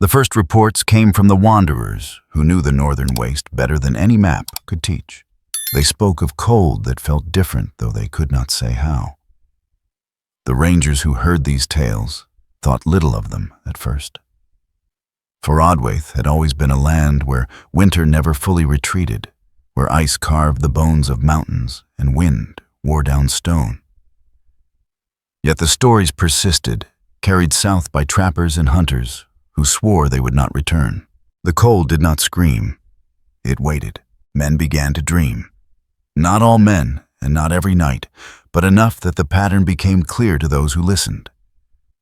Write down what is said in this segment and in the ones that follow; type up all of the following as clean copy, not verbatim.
The first reports came from the wanderers, who knew the northern waste better than any map could teach. They spoke of cold that felt different, though they could not say how. The rangers who heard these tales thought little of them at first. For Odwaith had always been a land where winter never fully retreated, where ice carved the bones of mountains and wind wore down stone. Yet the stories persisted, carried south by trappers and hunters who swore they would not return. The cold did not scream. It waited. Men began to dream. Not all men, and not every night, but enough that the pattern became clear to those who listened.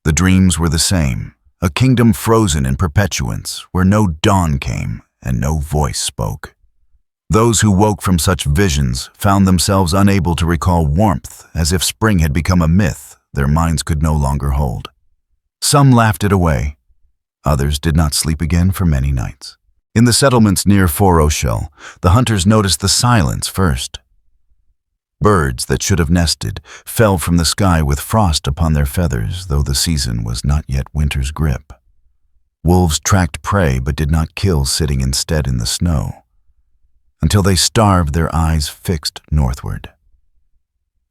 The dreams were the same, a kingdom frozen in perpetuance, where no dawn came and no voice spoke. Those who woke from such visions found themselves unable to recall warmth, as if spring had become a myth their minds could no longer hold. Some laughed it away. Others did not sleep again for many nights. In the settlements near Foroshel, the hunters noticed the silence first. Birds that should have nested fell from the sky with frost upon their feathers, though the season was not yet winter's grip. Wolves tracked prey but did not kill, sitting instead in the snow, until they starved, their eyes fixed northward.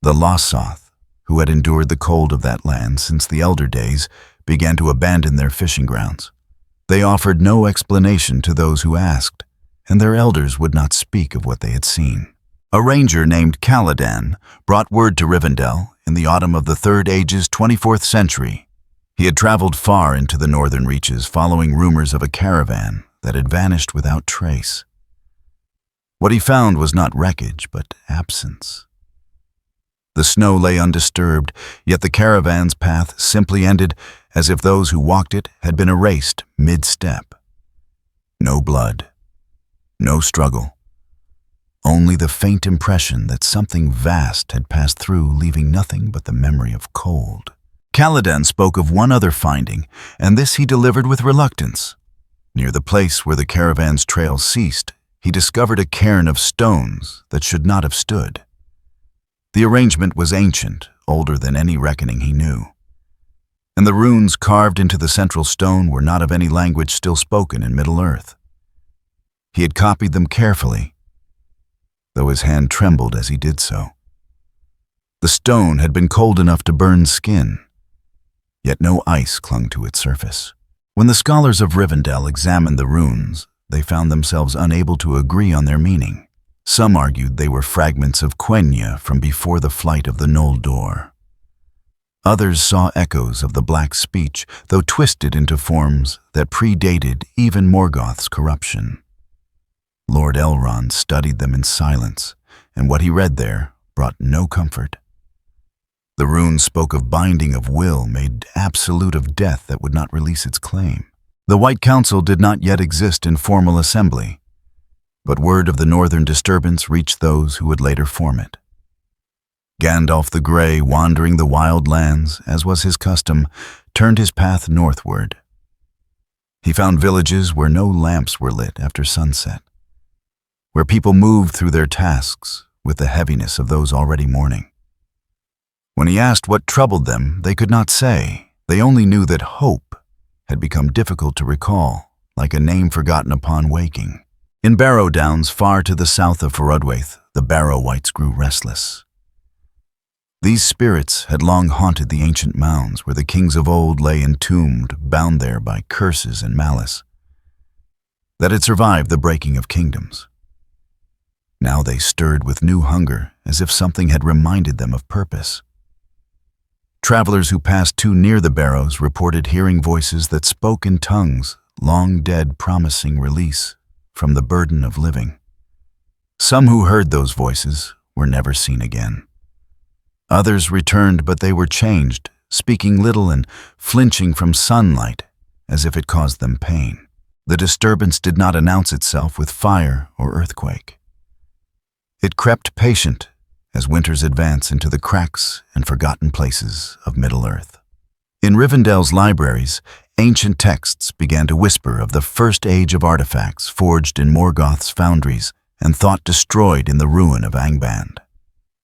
The Losoth, who had endured the cold of that land since the elder days, began to abandon their fishing grounds. They offered no explanation to those who asked, and their elders would not speak of what they had seen. A ranger named Caladan brought word to Rivendell in the autumn of the Third Age's 24th century. He had traveled far into the northern reaches, following rumors of a caravan that had vanished without trace. What he found was not wreckage, but absence. The snow lay undisturbed, yet the caravan's path simply ended as if those who walked it had been erased mid-step. No blood, no struggle, only the faint impression that something vast had passed through, leaving nothing but the memory of cold. Caladan spoke of one other finding, and this he delivered with reluctance. Near the place where the caravan's trail ceased, he discovered a cairn of stones that should not have stood. The arrangement was ancient, older than any reckoning he knew, and the runes carved into the central stone were not of any language still spoken in Middle-earth. He had copied them carefully, though his hand trembled as he did so. The stone had been cold enough to burn skin, yet no ice clung to its surface. When the scholars of Rivendell examined the runes, they found themselves unable to agree on their meaning. Some argued they were fragments of Quenya from before the flight of the Noldor. Others saw echoes of the Black Speech, though twisted into forms that predated even Morgoth's corruption. Lord Elrond studied them in silence, and what he read there brought no comfort. The runes spoke of binding of will, made absolute of death that would not release its claim. The White Council did not yet exist in formal assembly, but word of the northern disturbance reached those who would later form it. Gandalf the Grey, wandering the wild lands, as was his custom, turned his path northward. He found villages where no lamps were lit after sunset, where people moved through their tasks with the heaviness of those already mourning. When he asked what troubled them, they could not say. They only knew that hope had become difficult to recall, like a name forgotten upon waking. In Barrow Downs, far to the south of Forodwaith, the Barrow Wights grew restless. These spirits had long haunted the ancient mounds where the kings of old lay entombed, bound there by curses and malice that had survived the breaking of kingdoms. Now they stirred with new hunger, as if something had reminded them of purpose. Travelers who passed too near the barrows reported hearing voices that spoke in tongues long dead, promising release from the burden of living. Some who heard those voices were never seen again. Others returned, but they were changed, speaking little and flinching from sunlight as if it caused them pain. The disturbance did not announce itself with fire or earthquake. It crept patient as winters advance into the cracks and forgotten places of Middle-earth. In Rivendell's libraries, ancient texts began to whisper of the first age of artifacts forged in Morgoth's foundries and thought destroyed in the ruin of Angband.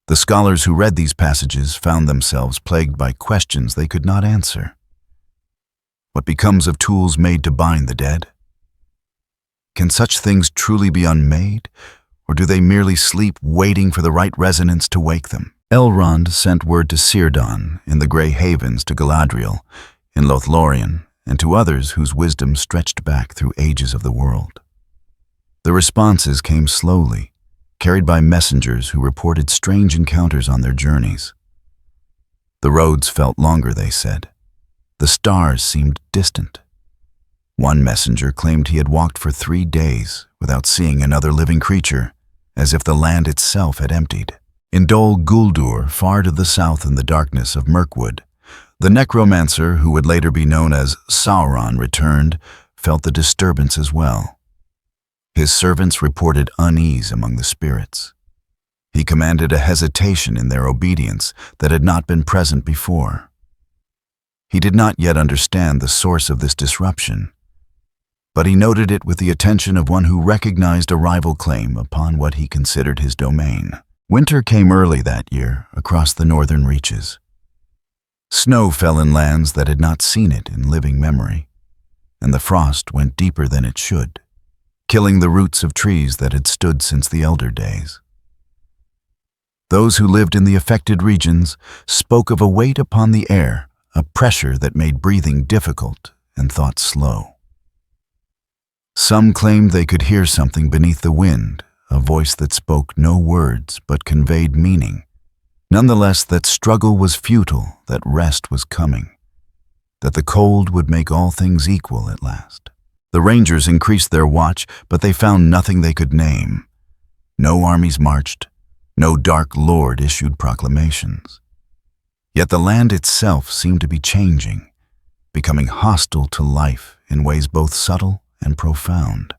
The scholars who read these passages found themselves plagued by questions they could not answer. What becomes of tools made to bind the dead? Can such things truly be unmade, or do they merely sleep waiting for the right resonance to wake them? Elrond sent word to Círdan in the Grey Havens, to Galadriel in Lothlorien, and to others whose wisdom stretched back through ages of the world. The responses came slowly, carried by messengers who reported strange encounters on their journeys. The roads felt longer, they said. The stars seemed distant. One messenger claimed he had walked for 3 days without seeing another living creature, as if the land itself had emptied. In Dol Guldur, far to the south in the darkness of Mirkwood, the necromancer, who would later be known as Sauron, returned, felt the disturbance as well. His servants reported unease among the spirits. He commanded a hesitation in their obedience that had not been present before. He did not yet understand the source of this disruption, but he noted it with the attention of one who recognized a rival claim upon what he considered his domain. Winter came early that year across the northern reaches. Snow fell in lands that had not seen it in living memory, and the frost went deeper than it should, killing the roots of trees that had stood since the elder days. Those who lived in the affected regions spoke of a weight upon the air, a pressure that made breathing difficult and thought slow. Some claimed they could hear something beneath the wind, a voice that spoke no words but conveyed meaning. Nonetheless, that struggle was futile, that rest was coming, that the cold would make all things equal at last. The rangers increased their watch, but they found nothing they could name. No armies marched, no dark lord issued proclamations. Yet the land itself seemed to be changing, becoming hostile to life in ways both subtle and profound.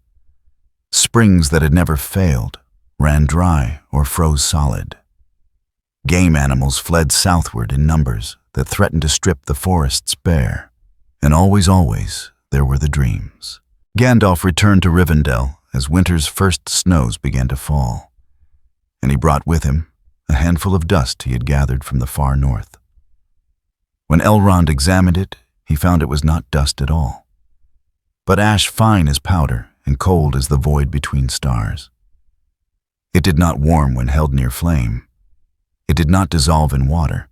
Springs that had never failed ran dry or froze solid. Game animals fled southward in numbers that threatened to strip the forests bare. And always, there were the dreams. Gandalf returned to Rivendell as winter's first snows began to fall, and he brought with him a handful of dust he had gathered from the far north. When Elrond examined it, he found it was not dust at all, but ash fine as powder and cold as the void between stars. It did not warm when held near flame. It did not dissolve in water.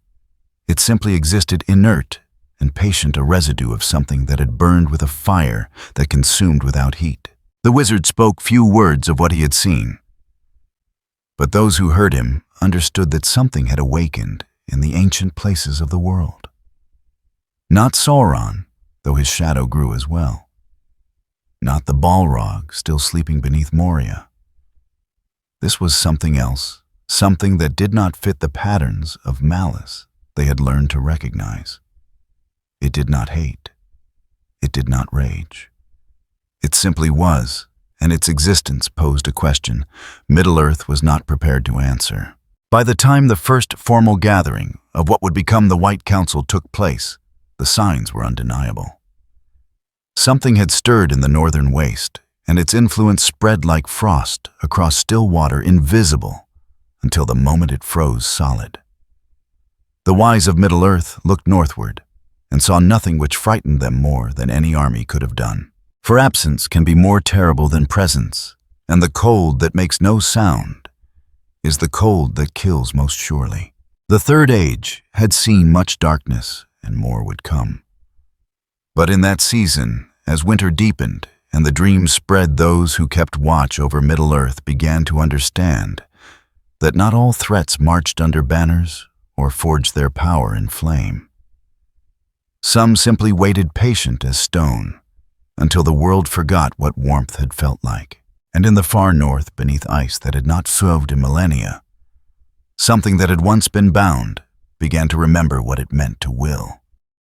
It simply existed inert and patient, a residue of something that had burned with a fire that consumed without heat. The wizard spoke few words of what he had seen, but those who heard him understood that something had awakened in the ancient places of the world. Not Sauron, though his shadow grew as well. Not the Balrog, still sleeping beneath Moria. This was something else, something that did not fit the patterns of malice they had learned to recognize. It did not hate. It did not rage. It simply was, and its existence posed a question Middle-earth was not prepared to answer. By the time the first formal gathering of what would become the White Council took place, the signs were undeniable. Something had stirred in the northern waste, and its influence spread like frost across still water, invisible, until the moment it froze solid. The wise of Middle-earth looked northward and saw nothing which frightened them more than any army could have done. For absence can be more terrible than presence, and the cold that makes no sound is the cold that kills most surely. The Third Age had seen much darkness, and more would come. But in that season, as winter deepened and the dream spread, those who kept watch over Middle-earth began to understand that not all threats marched under banners or forged their power in flame. Some simply waited patient as stone until the world forgot what warmth had felt like. And in the far north, beneath ice that had not swerved in millennia, something that had once been bound began to remember what it meant to will.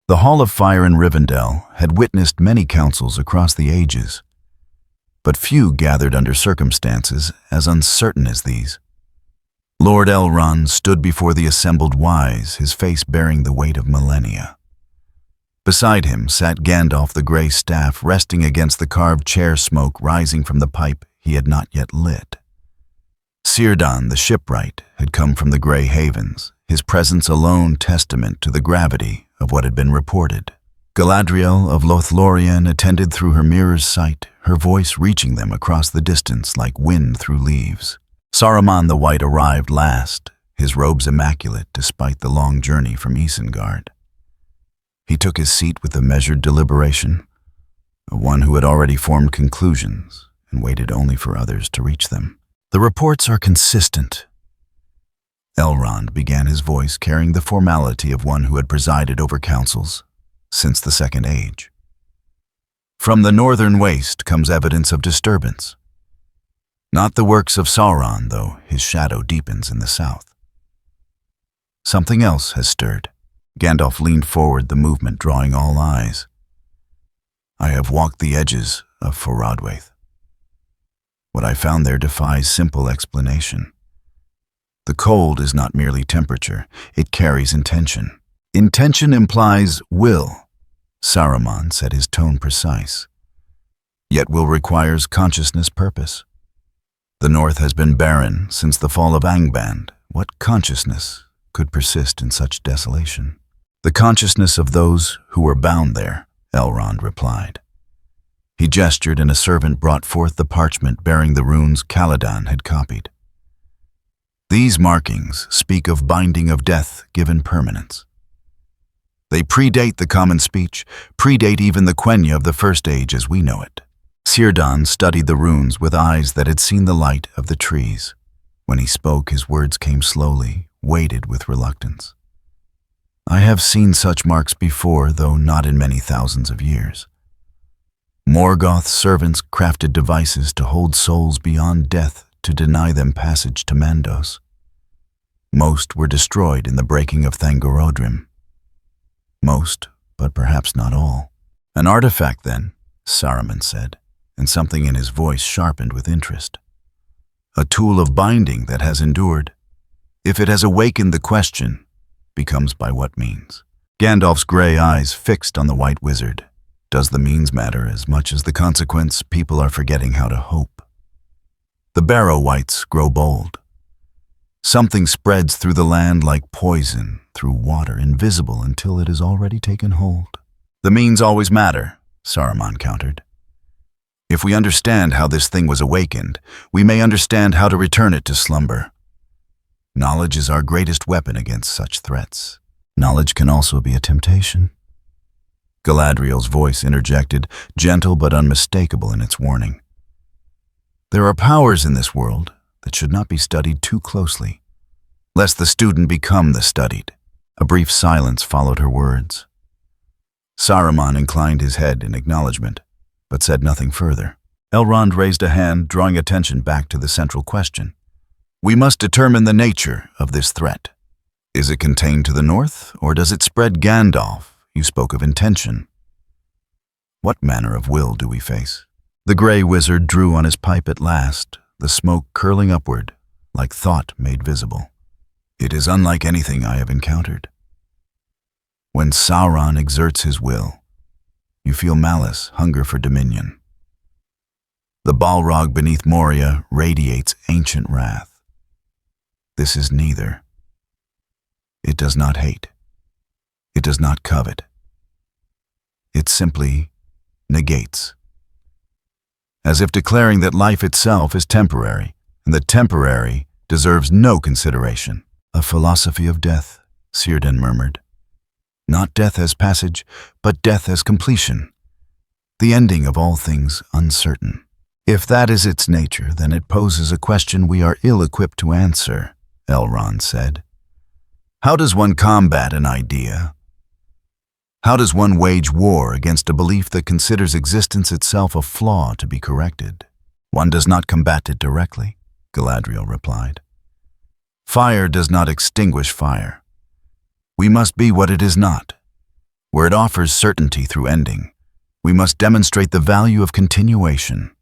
The Hall of Fire in Rivendell had witnessed many councils across the ages, but few gathered under circumstances as uncertain as these. Lord Elrond stood before the assembled wise, his face bearing the weight of millennia. Beside him sat Gandalf the Grey Staff, resting against the carved chair, smoke rising from the pipe he had not yet lit. Círdan the shipwright had come from the Grey Havens, his presence alone testament to the gravity of what had been reported. Galadriel of Lothlorien attended through her mirror's sight, her voice reaching them across the distance like wind through leaves. Saruman the White arrived last, his robes immaculate despite the long journey from Isengard. He took his seat with a measured deliberation, one who had already formed conclusions and waited only for others to reach them. The reports are consistent. Elrond began his voice carrying the formality of one who had presided over councils since the Second Age. From the northern waste comes evidence of disturbance. Not the works of Sauron, though his shadow deepens in the south. Something else has stirred. Gandalf leaned forward, the movement drawing all eyes. I have walked the edges of Forodwaith. What I found there defies simple explanation. The cold is not merely temperature, it carries intention. Intention implies will. Saruman said, his tone precise. Yet will requires consciousness purpose. The north has been barren since the fall of Angband. What consciousness could persist in such desolation? The consciousness of those who were bound there, Elrond replied. He gestured and a servant brought forth the parchment bearing the runes Caladan had copied. These markings speak of binding of death given permanence. They predate the common speech, predate even the Quenya of the First Age as we know it. Círdan studied the runes with eyes that had seen the light of the trees. When he spoke, his words came slowly, weighted with reluctance. I have seen such marks before, though not in many thousands of years. Morgoth's servants crafted devices to hold souls beyond death to deny them passage to Mandos. Most were destroyed in the breaking of Thangorodrim. Most, but perhaps not all. An artifact, then, Saruman said, and something in his voice sharpened with interest. A tool of binding that has endured. If it has awakened the question, becomes by what means? Gandalf's gray eyes fixed on the white wizard. Does the means matter as much as the consequence? People are forgetting how to hope. The Barrow Wights grow bold. Something spreads through the land like poison, through water, invisible until it has already taken hold. The means always matter, Saruman countered. If we understand how this thing was awakened, we may understand how to return it to slumber. Knowledge is our greatest weapon against such threats. Knowledge can also be a temptation. Galadriel's voice interjected, gentle but unmistakable in its warning. There are powers in this world that should not be studied too closely, lest the student become the studied. A brief silence followed her words. Saruman inclined his head in acknowledgement, but said nothing further. Elrond raised a hand, drawing attention back to the central question. We must determine the nature of this threat. Is it contained to the north, or does it spread? Gandalf, you spoke of intention. What manner of will do we face? The gray wizard drew on his pipe at last, the smoke curling upward, like thought made visible. It is unlike anything I have encountered. When Sauron exerts his will, you feel malice, hunger for dominion. The Balrog beneath Moria radiates ancient wrath. This is neither. It does not hate. It does not covet. It simply negates. As if declaring that life itself is temporary, and the temporary deserves no consideration. A philosophy of death, Círdan murmured. Not death as passage, but death as completion. The ending of all things uncertain. If that is its nature, then it poses a question we are ill-equipped to answer, Elrond said. How does one combat an idea? How does one wage war against a belief that considers existence itself a flaw to be corrected? One does not combat it directly, Galadriel replied. Fire does not extinguish fire. We must be what it is not. Where it offers certainty through ending, we must demonstrate the value of continuation.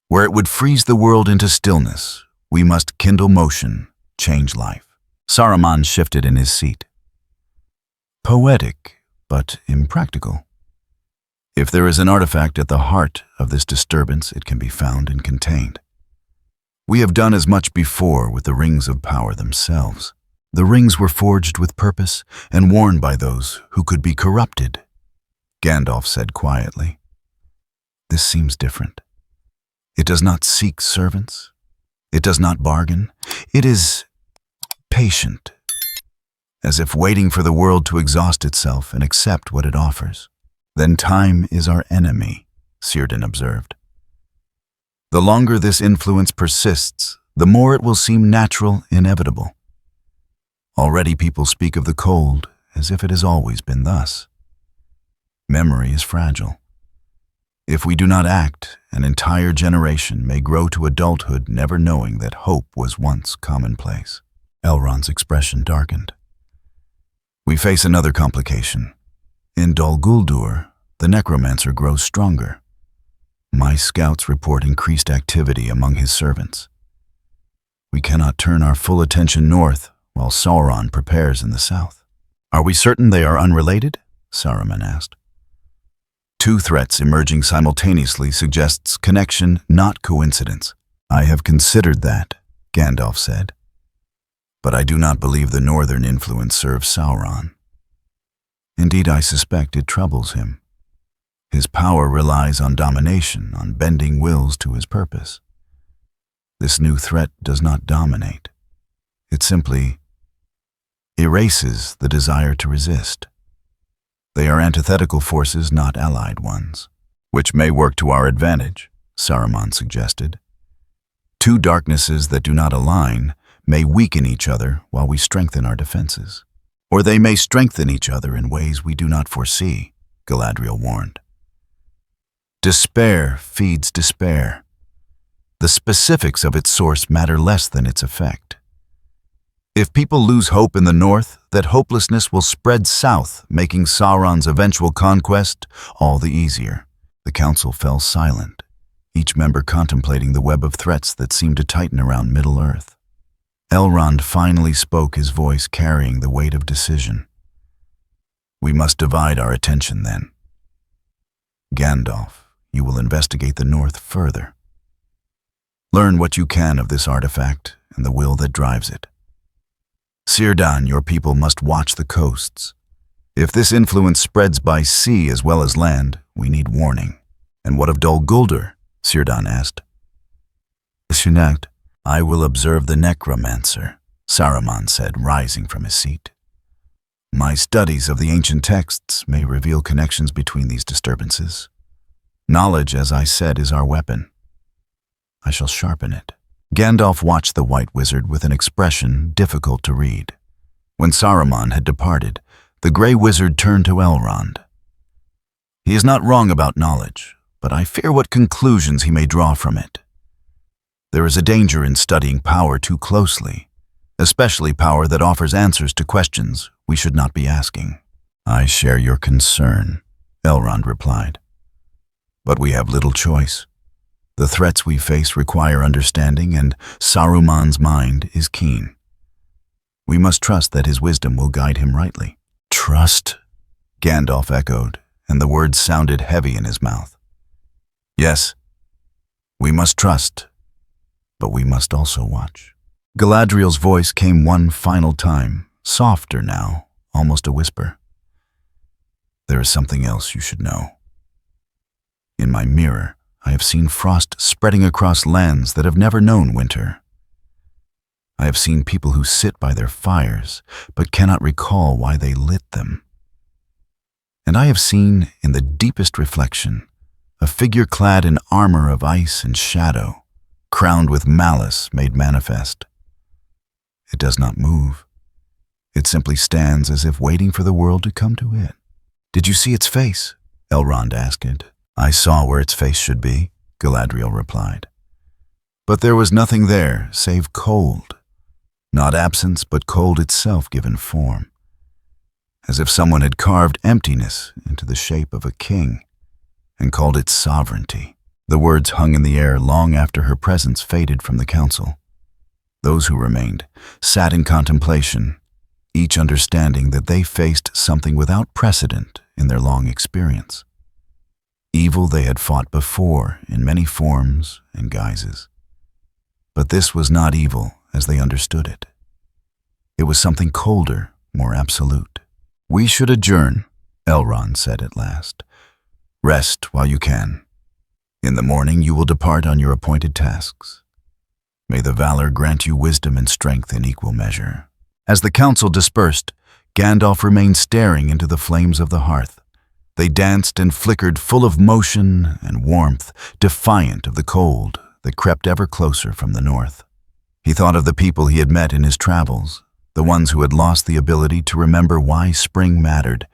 Where it would freeze the world into stillness, we must kindle motion, change life. Saruman shifted in his seat. Poetic, but impractical. If there is an artifact at the heart of this disturbance, it can be found and contained. We have done as much before with the rings of power themselves. The rings were forged with purpose and worn by those who could be corrupted. Gandalf said quietly. This seems different. It does not seek servants. It does not bargain. It is patient, as if waiting for the world to exhaust itself and accept what it offers. Then time is our enemy, Círdan observed. The longer this influence persists, the more it will seem natural, inevitable. Already people speak of the cold as if it has always been thus. Memory is fragile. If we do not act, an entire generation may grow to adulthood never knowing that hope was once commonplace. Elrond's expression darkened. We face another complication. In Dol Guldur, the necromancer grows stronger. My scouts report increased activity among his servants. We cannot turn our full attention north while Sauron prepares in the south. Are we certain they are unrelated? Saruman asked. Two threats emerging simultaneously suggests connection, not coincidence. I have considered that, Gandalf said. But I do not believe the northern influence serves Sauron. Indeed, I suspect it troubles him. His power relies on domination, on bending wills to his purpose. This new threat does not dominate. It simply erases the desire to resist. They are antithetical forces, not allied ones, which may work to our advantage, Saruman suggested. Two darknesses that do not align may weaken each other while we strengthen our defenses. Or they may strengthen each other in ways we do not foresee, Galadriel warned. Despair feeds despair. The specifics of its source matter less than its effect. If people lose hope in the north, that hopelessness will spread south, making Sauron's eventual conquest all the easier. The council fell silent, each member contemplating the web of threats that seemed to tighten around Middle-earth. Elrond finally spoke, his voice carrying the weight of decision. We must divide our attention then. Gandalf, you will investigate the north further. Learn what you can of this artifact and the will that drives it. Círdan, your people must watch the coasts. If this influence spreads by sea as well as land, we need warning. And what of Dol Guldur? Círdan asked. Shunacht, I will observe the necromancer, Saruman said, rising from his seat. My studies of the ancient texts may reveal connections between these disturbances. Knowledge, as I said, is our weapon. I shall sharpen it. Gandalf watched the white wizard with an expression difficult to read. When Saruman had departed, the gray wizard turned to Elrond. He is not wrong about knowledge, but I fear what conclusions he may draw from it. There is a danger in studying power too closely, especially power that offers answers to questions we should not be asking. I share your concern, Elrond replied. But we have little choice. The threats we face require understanding, and Saruman's mind is keen. We must trust that his wisdom will guide him rightly. Trust? Gandalf echoed, and the words sounded heavy in his mouth. Yes, we must trust, but we must also watch. Galadriel's voice came one final time, softer now, almost a whisper. There is something else you should know. In my mirror, I have seen frost spreading across lands that have never known winter. I have seen people who sit by their fires, but cannot recall why they lit them. And I have seen, in the deepest reflection, a figure clad in armor of ice and shadow, crowned with malice made manifest. It does not move. It simply stands as if waiting for the world to come to it. Did you see its face? Elrond asked it. I saw where its face should be, Galadriel replied. But there was nothing there save cold. Not absence, but cold itself given form. As if someone had carved emptiness into the shape of a king and called it sovereignty. The words hung in the air long after her presence faded from the council. Those who remained sat in contemplation, each understanding that they faced something without precedent in their long experience. Evil they had fought before in many forms and guises. But this was not evil as they understood it. It was something colder, more absolute. We should adjourn, Elrond said at last, Rest while you can. In the morning you will depart on your appointed tasks. May the valor grant you wisdom and strength in equal measure." As the council dispersed, Gandalf remained staring into the flames of the hearth. They danced and flickered, full of motion and warmth, defiant of the cold that crept ever closer from the north. He thought of the people he had met in his travels, the ones who had lost the ability to remember why spring mattered,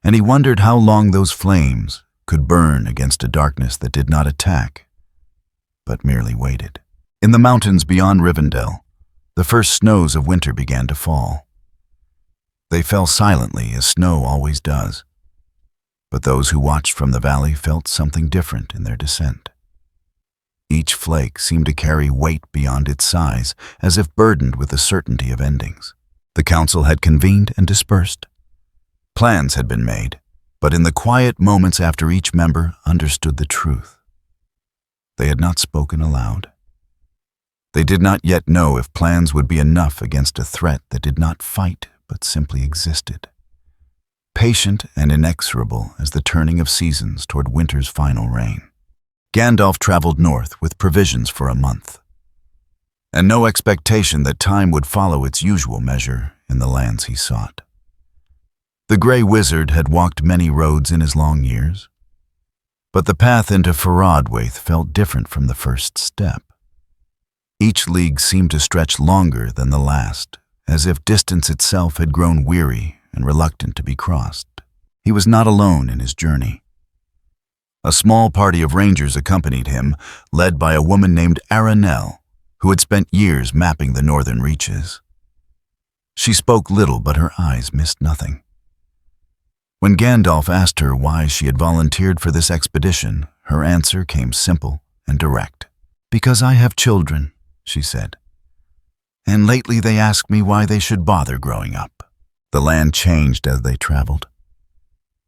and he wondered how long those flames could burn against a darkness that did not attack, but merely waited. In the mountains beyond Rivendell, the first snows of winter began to fall. They fell silently, as snow always does, but those who watched from the valley felt something different in their descent. Each flake seemed to carry weight beyond its size, as if burdened with the certainty of endings. The council had convened and dispersed. Plans had been made, but in the quiet moments after each member understood the truth, they had not spoken aloud. They did not yet know if plans would be enough against a threat that did not fight but simply existed, patient and inexorable as the turning of seasons toward winter's final rain. Gandalf traveled north with provisions for a month, and no expectation that time would follow its usual measure in the lands he sought. The Grey Wizard had walked many roads in his long years, but the path into Faradwaith felt different from the first step. Each league seemed to stretch longer than the last, as if distance itself had grown weary and reluctant to be crossed. He was not alone in his journey. A small party of rangers accompanied him, led by a woman named Aranel, who had spent years mapping the northern reaches. She spoke little, but her eyes missed nothing. When Gandalf asked her why she had volunteered for this expedition, her answer came simple and direct. "Because I have children," she said, "and lately they ask me why they should bother growing up." The land changed as they traveled.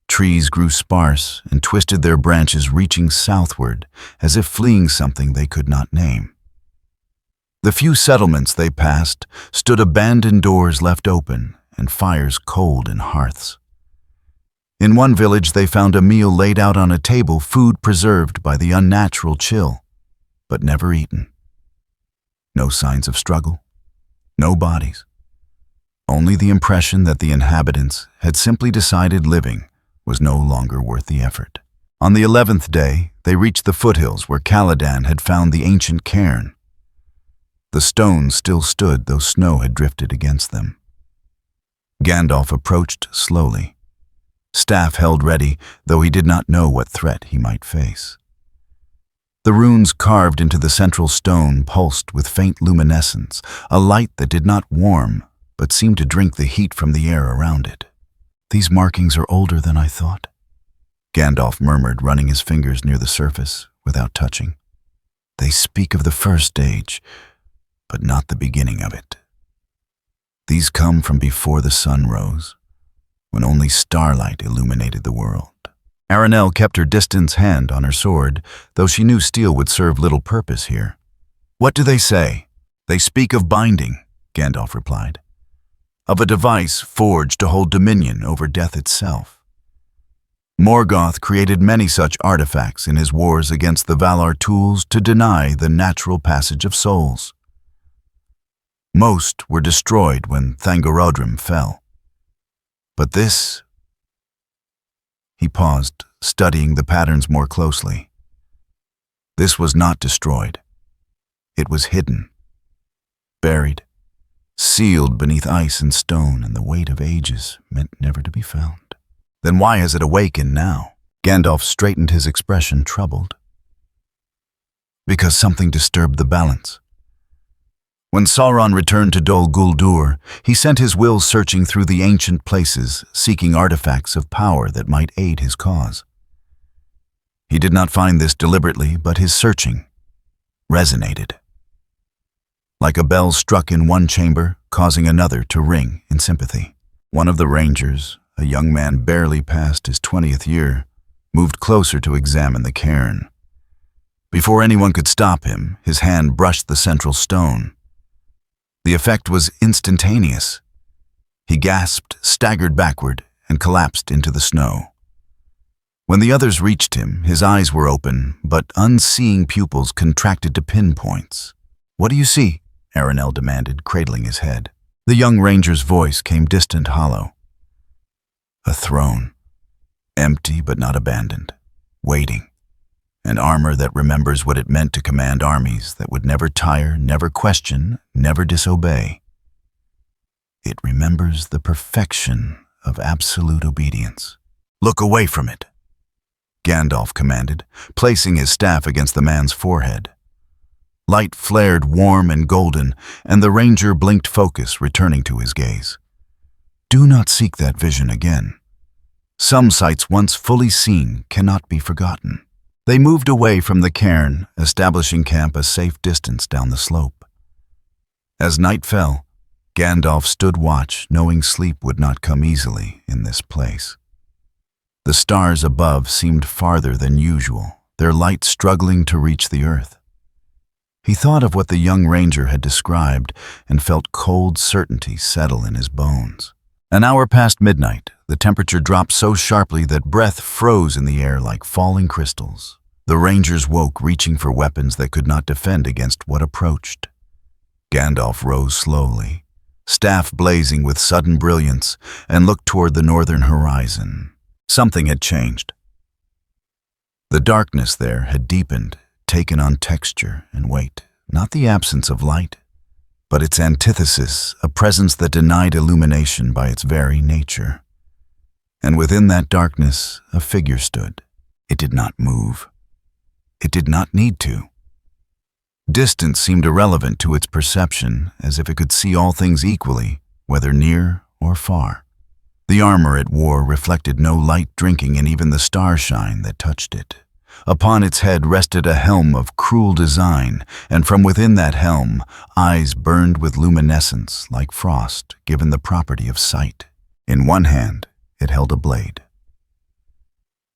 Trees grew sparse and twisted their branches, reaching southward as if fleeing something they could not name. The few settlements they passed stood abandoned doors left open and fires cold in hearths. In one village they found a meal laid out on a table, food preserved by the unnatural chill, but never eaten. No signs of struggle, no bodies, only the impression that the inhabitants had simply decided living was no longer worth the effort. On the 11th day, they reached the foothills where Caladan had found the ancient cairn. The stones still stood, though snow had drifted against them. Gandalf approached slowly, staff held ready, though he did not know what threat he might face. The runes carved into the central stone pulsed with faint luminescence, a light that did not warm, but seemed to drink the heat from the air around it. "These markings are older than I thought," Gandalf murmured, running his fingers near the surface without touching. "They speak of the first age, but not the beginning of it. These come from before the sun rose, when only starlight illuminated the world." Aranel kept her distance hand on her sword, though she knew steel would serve little purpose here. "What do they say?" "They speak of binding," Gandalf replied. "Of a device forged to hold dominion over death itself. Morgoth created many such artifacts in his wars against the Valar tools to deny the natural passage of souls. Most were destroyed when Thangorodrim fell. But this..." He paused, studying the patterns more closely. This was not destroyed. It was hidden, buried, sealed beneath ice and stone, and the weight of ages meant never to be found. "Then why has it awakened now?" Gandalf straightened his expression, troubled. "Because something disturbed the balance. When Sauron returned to Dol Guldur, he sent his will searching through the ancient places, seeking artifacts of power that might aid his cause. He did not find this deliberately, but his searching resonated. Like a bell struck in one chamber, causing another to ring in sympathy. One of the rangers, a young man barely past his 20th year, moved closer to examine the cairn. Before anyone could stop him, his hand brushed the central stone. The effect was instantaneous. He gasped, staggered backward, and collapsed into the snow. When the others reached him, his eyes were open, but unseeing pupils contracted to pinpoints. "What do you see?" Aranel demanded, cradling his head. The young ranger's voice came distant, hollow. "A throne, empty but not abandoned, waiting. An armor that remembers what it meant to command armies that would never tire, never question, never disobey. It remembers the perfection of absolute obedience." "Look away from it," Gandalf commanded, placing his staff against the man's forehead. Light flared warm and golden, and the ranger blinked focus, returning to his gaze. "Do not seek that vision again. Some sights once fully seen cannot be forgotten." They moved away from the cairn, establishing camp a safe distance down the slope. As night fell, Gandalf stood watch, knowing sleep would not come easily in this place. The stars above seemed farther than usual, their light struggling to reach the earth. He thought of what the young ranger had described and felt cold certainty settle in his bones. An hour past midnight, the temperature dropped so sharply that breath froze in the air like falling crystals. The rangers woke, reaching for weapons that could not defend against what approached. Gandalf rose slowly, staff blazing with sudden brilliance, and looked toward the northern horizon. Something had changed. The darkness there had deepened, taken on texture and weight, not the absence of light, but its antithesis, a presence that denied illumination by its very nature. And within that darkness, a figure stood. It did not move. It did not need to. Distance seemed irrelevant to its perception, as if it could see all things equally, whether near or far. The armor it wore reflected no light drinking in even the starshine that touched it. Upon its head rested a helm of cruel design, and from within that helm, eyes burned with luminescence like frost, given the property of sight. In one hand, it held a blade.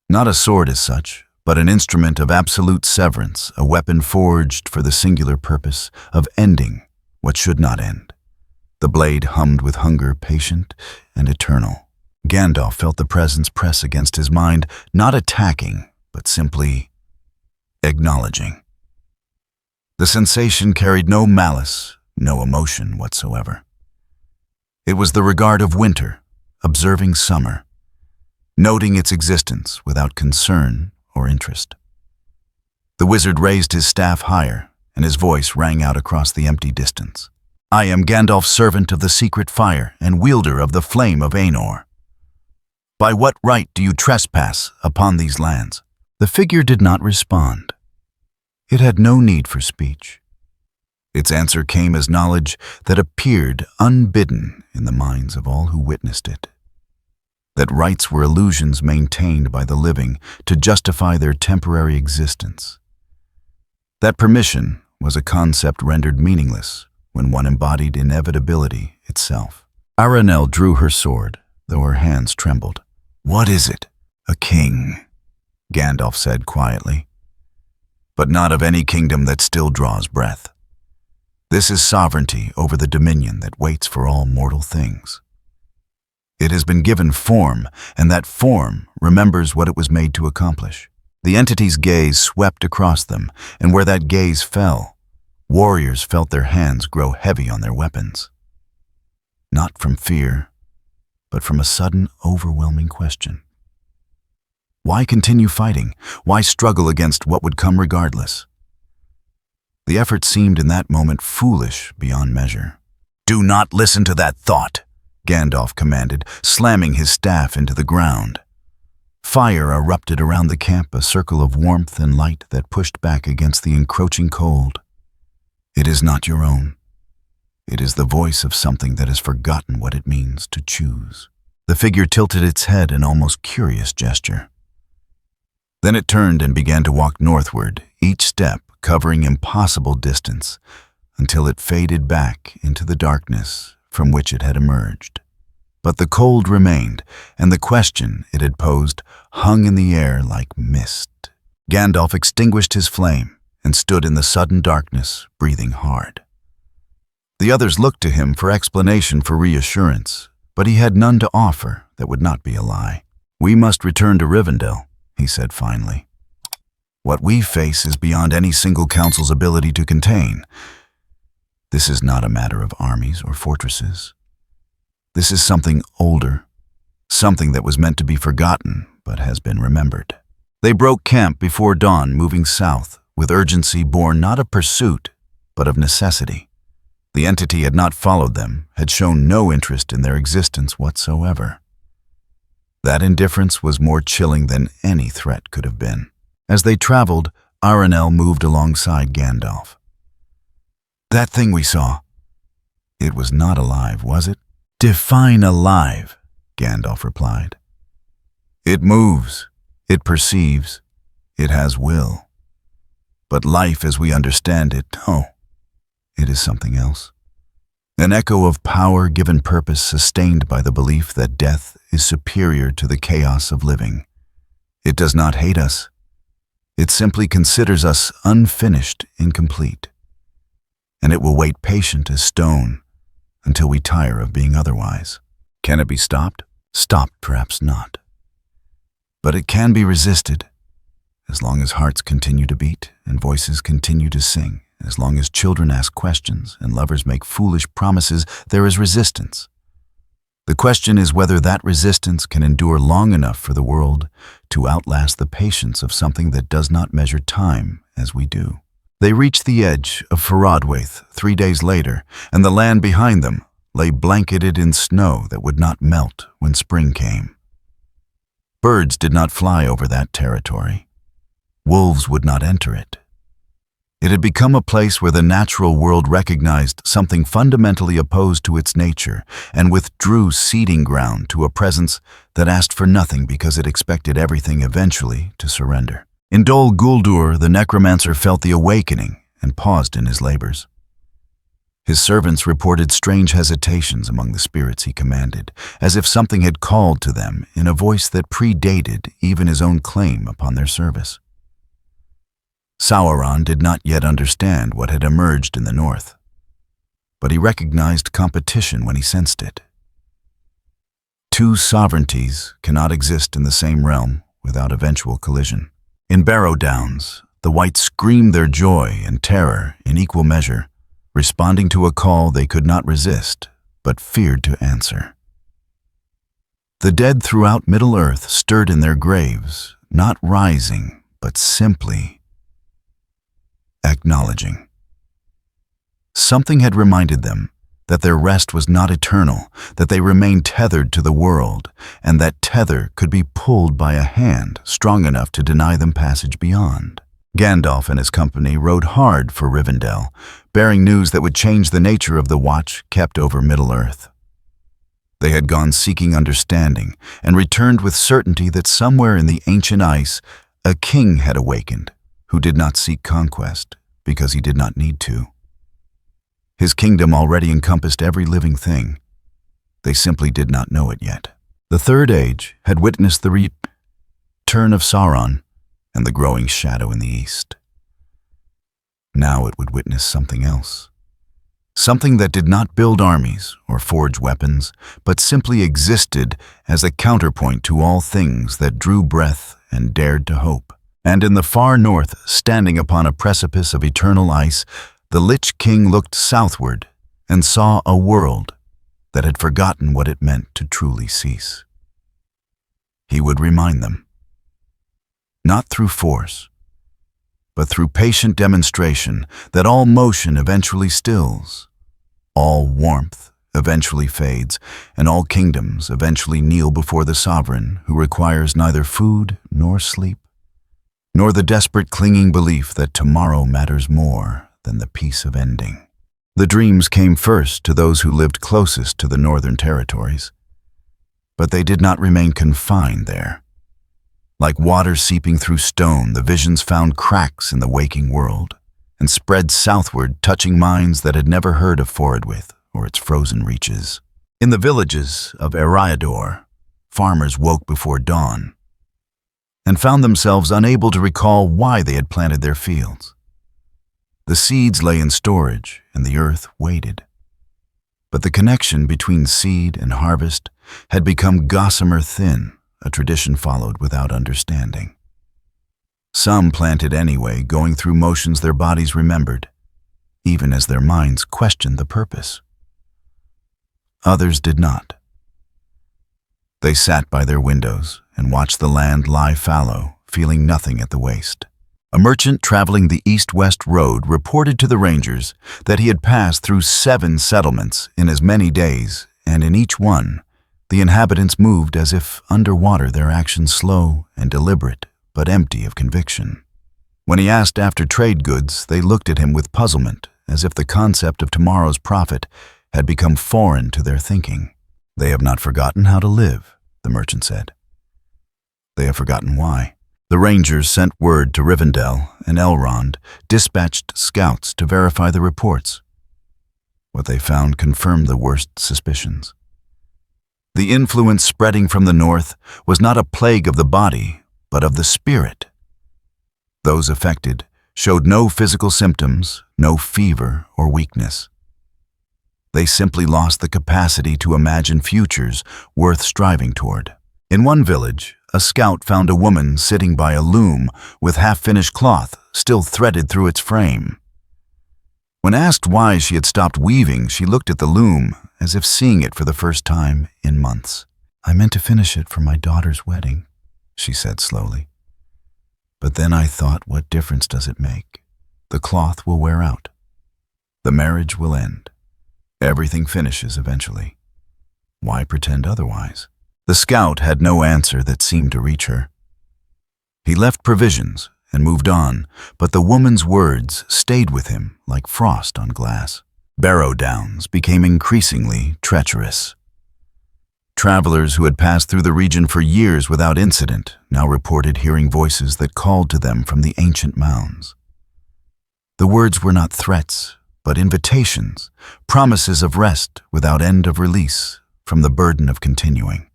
Not a sword as such, but an instrument of absolute severance, a weapon forged for the singular purpose of ending what should not end. The blade hummed with hunger, patient and eternal. Gandalf felt the presence press against his mind, not attacking, but simply acknowledging. The sensation carried no malice, no emotion whatsoever. It was the regard of winter, observing summer, noting its existence without concern or interest. The wizard raised his staff higher, and his voice rang out across the empty distance. "I am Gandalf, servant of the secret fire and wielder of the flame of Aenor. By what right do you trespass upon these lands?" The figure did not respond. It had no need for speech. Its answer came as knowledge that appeared unbidden in the minds of all who witnessed it. That rights were illusions maintained by the living to justify their temporary existence. That permission was a concept rendered meaningless when one embodied inevitability itself. Aranel drew her sword, though her hands trembled. "What is it?" "A king," Gandalf said quietly. "But not of any kingdom that still draws breath. This is sovereignty over the dominion that waits for all mortal things. It has been given form, and that form remembers what it was made to accomplish." The entity's gaze swept across them, and where that gaze fell, warriors felt their hands grow heavy on their weapons. Not from fear, but from a sudden, overwhelming question. Why continue fighting? Why struggle against what would come regardless? The effort seemed in that moment foolish beyond measure. "Do not listen to that thought," Gandalf commanded, slamming his staff into the ground. Fire erupted around the camp, a circle of warmth and light that pushed back against the encroaching cold. "It is not your own. It is the voice of something that has forgotten what it means to choose." The figure tilted its head in almost curious gesture. Then it turned and began to walk northward, each step covering impossible distance, until it faded back into the darkness from which it had emerged. But the cold remained, and the question it had posed hung in the air like mist. Gandalf extinguished his flame and stood in the sudden darkness, breathing hard. The others looked to him for explanation, for reassurance, but he had none to offer that would not be a lie. "We must return to Rivendell," he said finally. What we face is beyond any single council's ability to contain. This is not a matter of armies or fortresses. This is something older, something that was meant to be forgotten but has been remembered. They broke camp before dawn, moving south, with urgency born not of pursuit, but of necessity. The entity had not followed them, had shown no interest in their existence whatsoever. That indifference was more chilling than any threat could have been. As they traveled, Aranel moved alongside Gandalf. That thing we saw, it was not alive, was it? Define alive, Gandalf replied. It moves, it perceives, it has will. But life as we understand it, oh, it is something else. An echo of power given purpose, sustained by the belief that death is superior to the chaos of living. It does not hate us. It simply considers us unfinished, incomplete. And it will wait patient as stone until we tire of being otherwise. Can it be stopped? Stopped, perhaps not. But it can be resisted, as long as hearts continue to beat and voices continue to sing. As long as children ask questions and lovers make foolish promises, there is resistance. The question is whether that resistance can endure long enough for the world to outlast the patience of something that does not measure time as we do. They reached the edge of Faradwaith 3 days later, and the land behind them lay blanketed in snow that would not melt when spring came. Birds did not fly over that territory. Wolves would not enter it. It had become a place where the natural world recognized something fundamentally opposed to its nature and withdrew seeding ground to a presence that asked for nothing because it expected everything eventually to surrender. In Dol Guldur, the necromancer felt the awakening and paused in his labors. His servants reported strange hesitations among the spirits he commanded, as if something had called to them in a voice that predated even his own claim upon their service. Sauron did not yet understand what had emerged in the north, but he recognized competition when he sensed it. Two sovereignties cannot exist in the same realm without eventual collision. In Barrow Downs, the whites screamed their joy and terror in equal measure, responding to a call they could not resist, but feared to answer. The dead throughout Middle-earth stirred in their graves, not rising, but simply acknowledging. Something had reminded them that their rest was not eternal, that they remained tethered to the world, and that tether could be pulled by a hand strong enough to deny them passage beyond. Gandalf and his company rode hard for Rivendell, bearing news that would change the nature of the watch kept over Middle-earth. They had gone seeking understanding, and returned with certainty that somewhere in the ancient ice, a king had awakened, who did not seek conquest because he did not need to. His kingdom already encompassed every living thing. They simply did not know it yet. The Third Age had witnessed the return of Sauron and the growing shadow in the east. Now it would witness something else. Something that did not build armies or forge weapons, but simply existed as a counterpoint to all things that drew breath and dared to hope. And in the far north, standing upon a precipice of eternal ice, the Lich King looked southward and saw a world that had forgotten what it meant to truly cease. He would remind them, not through force, but through patient demonstration, that all motion eventually stills, all warmth eventually fades, and all kingdoms eventually kneel before the sovereign who requires neither food nor sleep, nor the desperate clinging belief that tomorrow matters more than the peace of ending. The dreams came first to those who lived closest to the northern territories, but they did not remain confined there. Like water seeping through stone, the visions found cracks in the waking world and spread southward, touching minds that had never heard of Faradwaith or its frozen reaches. In the villages of Eriador, farmers woke before dawn and found themselves unable to recall why they had planted their fields. The seeds lay in storage, and the earth waited. But the connection between seed and harvest had become gossamer thin, a tradition followed without understanding. Some planted anyway, going through motions their bodies remembered, even as their minds questioned the purpose. Others did not. They sat by their windows and watched the land lie fallow, feeling nothing at the waist. A merchant traveling the east-west road reported to the rangers that he had passed through 7 settlements in as many days, and in each one, the inhabitants moved as if underwater, their actions slow and deliberate, but empty of conviction. When he asked after trade goods, they looked at him with puzzlement, as if the concept of tomorrow's profit had become foreign to their thinking. "They have not forgotten how to live," the merchant said. "They have forgotten why." The rangers sent word to Rivendell, and Elrond dispatched scouts to verify the reports. What they found confirmed the worst suspicions. The influence spreading from the north was not a plague of the body, but of the spirit. Those affected showed no physical symptoms, no fever or weakness. They simply lost the capacity to imagine futures worth striving toward. In one village, a scout found a woman sitting by a loom with half-finished cloth still threaded through its frame. When asked why she had stopped weaving, she looked at the loom as if seeing it for the first time in months. "I meant to finish it for my daughter's wedding," she said slowly. "But then I thought, what difference does it make? The cloth will wear out. The marriage will end. Everything finishes eventually. Why pretend otherwise?" The scout had no answer that seemed to reach her. He left provisions and moved on, but the woman's words stayed with him like frost on glass. Barrow Downs became increasingly treacherous. Travelers who had passed through the region for years without incident now reported hearing voices that called to them from the ancient mounds. The words were not threats, but invitations, promises of rest without end of release from the burden of continuing.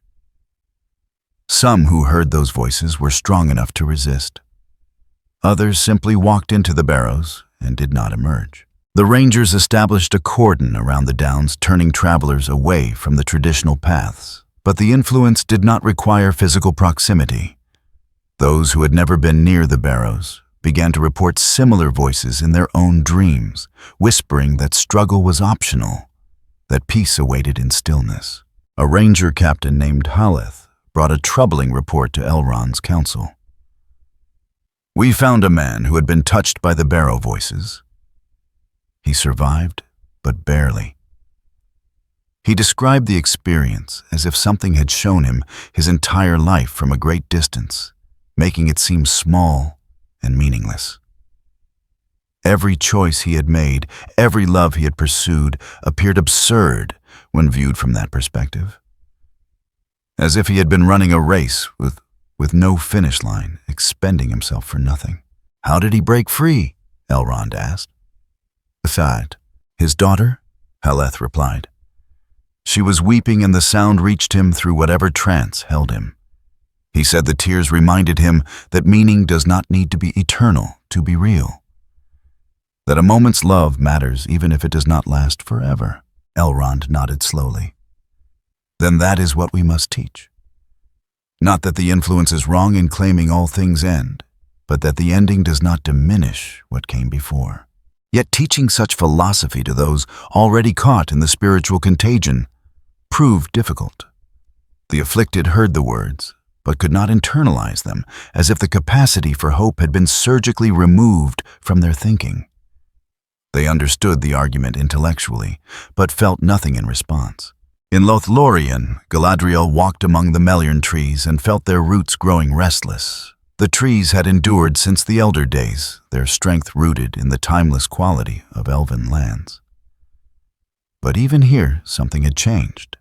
Some who heard those voices were strong enough to resist. Others simply walked into the barrows and did not emerge. The rangers established a cordon around the downs, turning travelers away from the traditional paths, but the influence did not require physical proximity. Those who had never been near the barrows began to report similar voices in their own dreams, whispering that struggle was optional, that peace awaited in stillness. A ranger captain named Haleth brought a troubling report to Elrond's council. "We found a man who had been touched by the barrow voices. He survived, but barely. He described the experience as if something had shown him his entire life from a great distance, making it seem small and meaningless. Every choice he had made, every love he had pursued, appeared absurd when viewed from that perspective. As if he had been running a race with no finish line, expending himself for nothing." "How did he break free?" Elrond asked. "Aside. His daughter?" Haleth replied. "She was weeping and the sound reached him through whatever trance held him. He said the tears reminded him that meaning does not need to be eternal to be real. That a moment's love matters even if it does not last forever." Elrond nodded slowly. "Then that is what we must teach. Not that the influence is wrong in claiming all things end, but that the ending does not diminish what came before." Yet teaching such philosophy to those already caught in the spiritual contagion proved difficult. The afflicted heard the words, but could not internalize them, as if the capacity for hope had been surgically removed from their thinking. They understood the argument intellectually, but felt nothing in response. In Lothlorien, Galadriel walked among the Meliorn trees and felt their roots growing restless. The trees had endured since the elder days, their strength rooted in the timeless quality of elven lands. But even here, something had changed.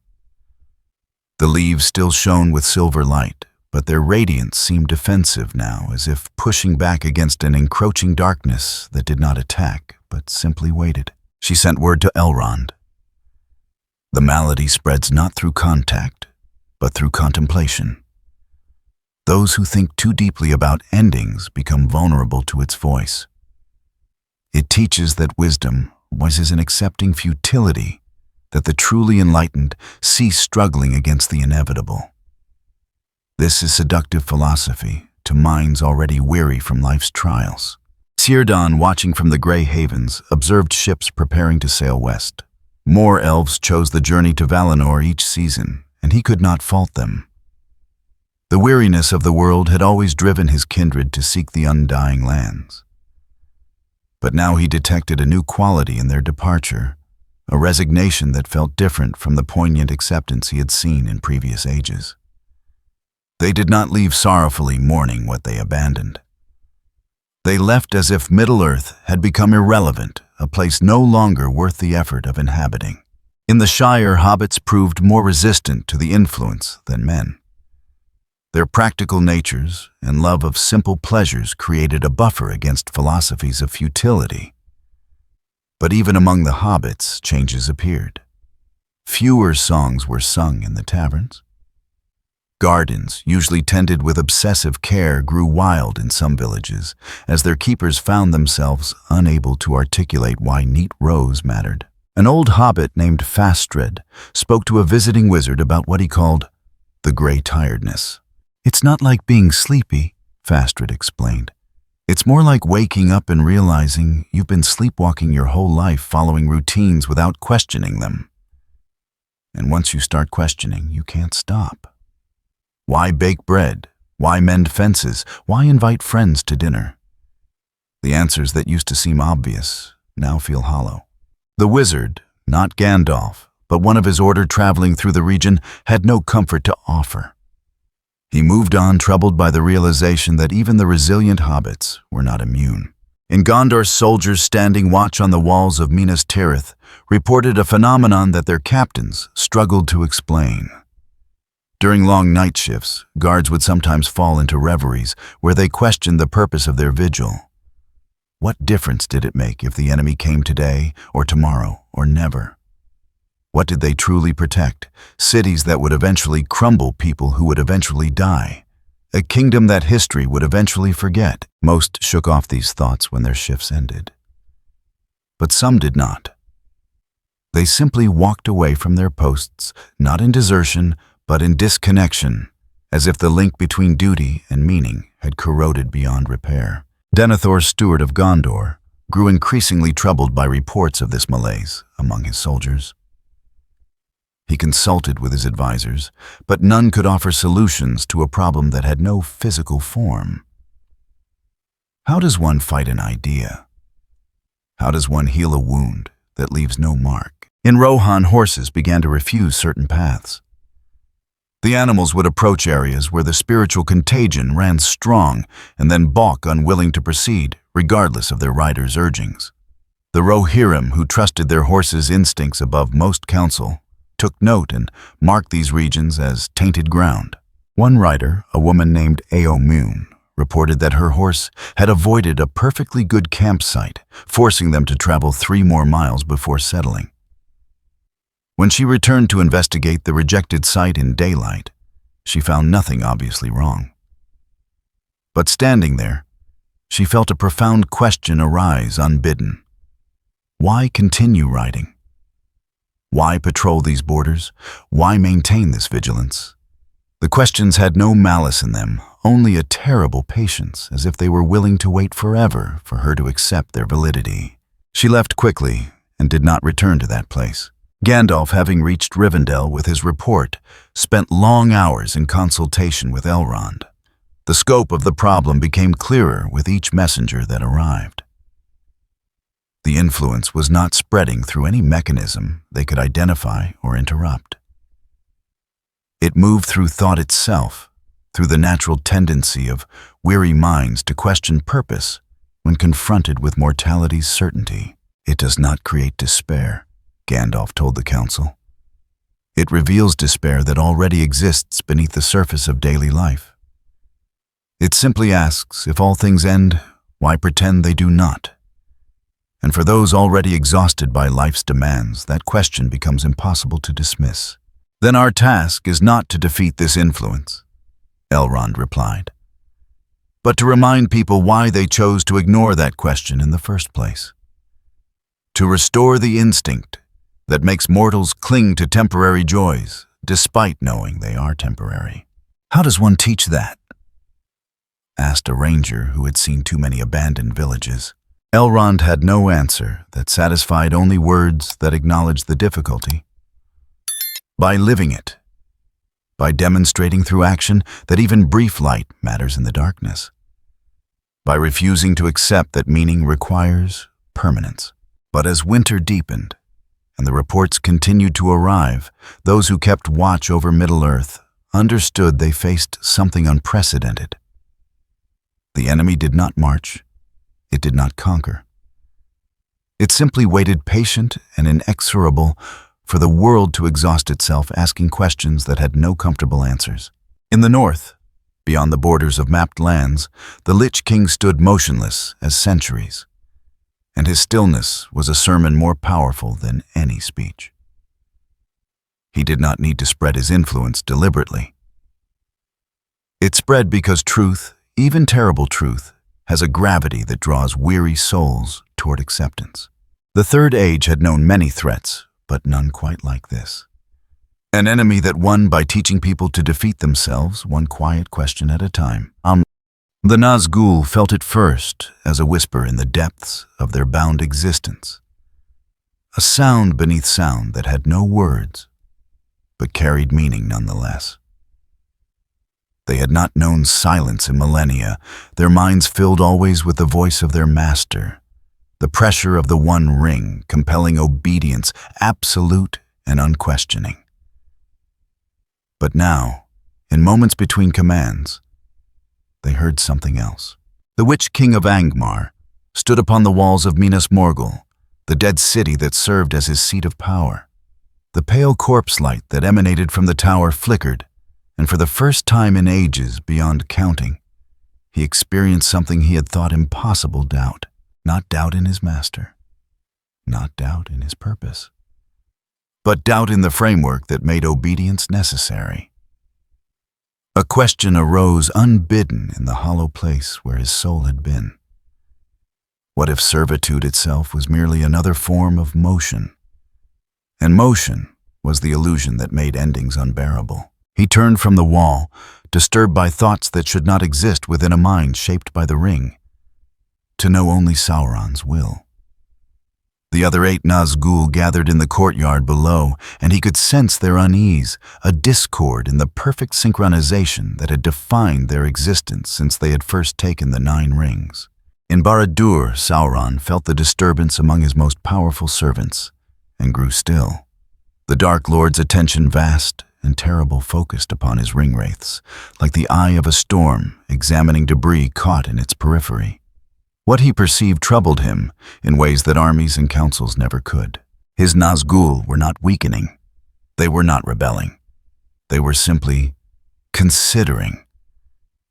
The leaves still shone with silver light, but their radiance seemed defensive now, as if pushing back against an encroaching darkness that did not attack, but simply waited. She sent word to Elrond. "The malady spreads not through contact, but through contemplation. Those who think too deeply about endings become vulnerable to its voice. It teaches that wisdom is in accepting futility, that the truly enlightened cease struggling against the inevitable. This is seductive philosophy, to minds already weary from life's trials. Círdan, watching from the Grey Havens, observed ships preparing to sail west. More elves chose the journey to Valinor each season, and he could not fault them. The weariness of the world had always driven his kindred to seek the undying lands. But now he detected a new quality in their departure, a resignation that felt different from the poignant acceptance he had seen in previous ages. They did not leave sorrowfully mourning what they abandoned. They left as if Middle-earth had become irrelevant, a place no longer worth the effort of inhabiting. In the Shire, hobbits proved more resistant to the influence than men. Their practical natures and love of simple pleasures created a buffer against philosophies of futility. But even among the hobbits, changes appeared. Fewer songs were sung in the taverns. Gardens, usually tended with obsessive care, grew wild in some villages, as their keepers found themselves unable to articulate why neat rows mattered. An old hobbit named Fastred spoke to a visiting wizard about what he called the gray tiredness. "It's not like being sleepy," Fastred explained. "It's more like waking up and realizing you've been sleepwalking your whole life following routines without questioning them. And once you start questioning, you can't stop. Why bake bread? Why mend fences? Why invite friends to dinner? The answers that used to seem obvious now feel hollow." The wizard, not Gandalf, but one of his order traveling through the region, had no comfort to offer. He moved on, troubled by the realization that even the resilient hobbits were not immune. In Gondor, soldiers standing watch on the walls of Minas Tirith reported a phenomenon that their captains struggled to explain. During long night shifts, guards would sometimes fall into reveries where they questioned the purpose of their vigil. What difference did it make if the enemy came today or tomorrow or never? What did they truly protect? Cities that would eventually crumble, people who would eventually die. A kingdom that history would eventually forget. Most shook off these thoughts when their shifts ended. But some did not. They simply walked away from their posts, not in desertion, but in disconnection, as if the link between duty and meaning had corroded beyond repair. Denethor, steward of Gondor, grew increasingly troubled by reports of this malaise among his soldiers. He consulted with his advisors, but none could offer solutions to a problem that had no physical form. How does one fight an idea? How does one heal a wound that leaves no mark? In Rohan, horses began to refuse certain paths. The animals would approach areas where the spiritual contagion ran strong and then balk, unwilling to proceed, regardless of their riders' urgings. The Rohirrim, who trusted their horses' instincts above most counsel, took note and marked these regions as tainted ground. One rider, a woman named Eomun, reported that her horse had avoided a perfectly good campsite, forcing them to travel 3 more miles before settling. When she returned to investigate the rejected site in daylight, she found nothing obviously wrong. But standing there, she felt a profound question arise unbidden. Why continue riding? Why patrol these borders? Why maintain this vigilance? The questions had no malice in them, only a terrible patience, as if they were willing to wait forever for her to accept their validity. She left quickly and did not return to that place. Gandalf, having reached Rivendell with his report, spent long hours in consultation with Elrond. The scope of the problem became clearer with each messenger that arrived. The influence was not spreading through any mechanism they could identify or interrupt. It moved through thought itself, through the natural tendency of weary minds to question purpose when confronted with mortality's certainty. It does not create despair, Gandalf told the council. It reveals despair that already exists beneath the surface of daily life. It simply asks, if all things end, why pretend they do not? And for those already exhausted by life's demands, that question becomes impossible to dismiss. Then our task is not to defeat this influence, Elrond replied, but to remind people why they chose to ignore that question in the first place. To restore the instinct that makes mortals cling to temporary joys, despite knowing they are temporary. How does one teach that? asked a ranger who had seen too many abandoned villages. Elrond had no answer that satisfied only words that acknowledged the difficulty. By living it. By demonstrating through action that even brief light matters in the darkness. By refusing to accept that meaning requires permanence. But as winter deepened, and the reports continued to arrive, those who kept watch over Middle-earth understood they faced something unprecedented. The enemy did not march. It did not conquer. It simply waited patient and inexorable for the world to exhaust itself asking questions that had no comfortable answers. In the north, beyond the borders of mapped lands, the Lich King stood motionless as centuries, and his stillness was a sermon more powerful than any speech. He did not need to spread his influence deliberately. It spread because truth, even terrible truth, has a gravity that draws weary souls toward acceptance. The Third Age had known many threats, but none quite like this. An enemy that won by teaching people to defeat themselves one quiet question at a time. The Nazgul felt it first as a whisper in the depths of their bound existence. A sound beneath sound that had no words, but carried meaning nonetheless. They had not known silence in millennia, their minds filled always with the voice of their master, the pressure of the One Ring compelling obedience, absolute and unquestioning. But now, in moments between commands, they heard something else. The Witch King of Angmar stood upon the walls of Minas Morgul, the dead city that served as his seat of power. The pale corpse light that emanated from the tower flickered, and for the first time in ages beyond counting, he experienced something he had thought impossible doubt. Not doubt in his master, not doubt in his purpose, but doubt in the framework that made obedience necessary. A question arose unbidden in the hollow place where his soul had been. What if servitude itself was merely another form of motion? And motion was the illusion that made endings unbearable. He turned from the wall, disturbed by thoughts that should not exist within a mind shaped by the ring, to know only Sauron's will. The other 8 Nazgul gathered in the courtyard below, and he could sense their unease, a discord in the perfect synchronization that had defined their existence since they had first taken the 9 rings. In Barad-dûr, Sauron felt the disturbance among his most powerful servants, and grew still. The Dark Lord's attention vast and terrible focused upon his ringwraiths, like the eye of a storm examining debris caught in its periphery. What he perceived troubled him in ways that armies and councils never could. His Nazgul were not weakening. They were not rebelling. They were simply considering.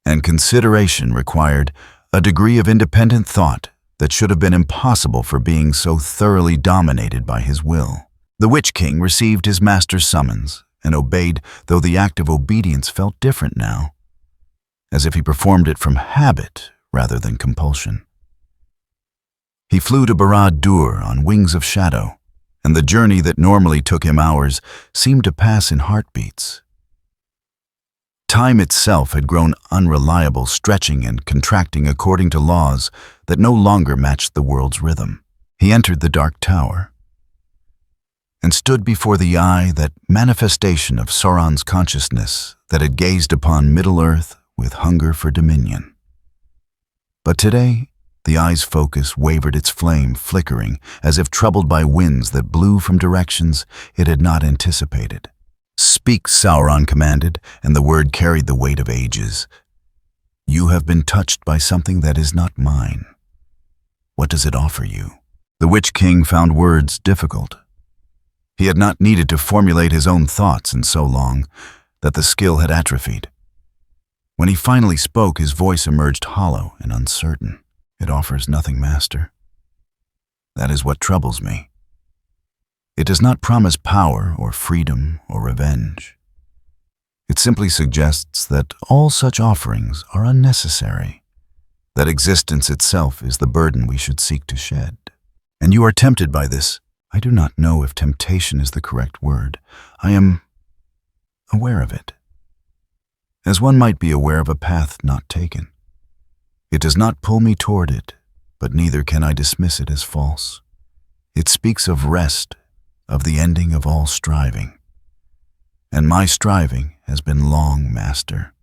And consideration required a degree of independent thought that should have been impossible for being so thoroughly dominated by his will. The Witch King received his master's summons and obeyed, though the act of obedience felt different now, as if he performed it from habit rather than compulsion. He flew to Barad-dûr on wings of shadow, and the journey that normally took him hours seemed to pass in heartbeats. Time itself had grown unreliable, stretching and contracting according to laws that no longer matched the world's rhythm. He entered the Dark Tower and stood before the eye, that manifestation of Sauron's consciousness that had gazed upon Middle-earth with hunger for dominion. But today, the eye's focus wavered, its flame flickering, as if troubled by winds that blew from directions it had not anticipated. "Speak," Sauron commanded, and the word carried the weight of ages. "You have been touched by something that is not mine. What does it offer you?" The Witch King found words difficult. He had not needed to formulate his own thoughts in so long that the skill had atrophied. When he finally spoke, his voice emerged hollow and uncertain. "It offers nothing, Master. That is what troubles me. It does not promise power or freedom or revenge. It simply suggests that all such offerings are unnecessary, that existence itself is the burden we should seek to shed. And you are tempted by this." I do not know if temptation is the correct word. I am aware of it, as one might be aware of a path not taken. It does not pull me toward it, but neither can I dismiss it as false. It speaks of rest, of the ending of all striving. And my striving has been long, Master,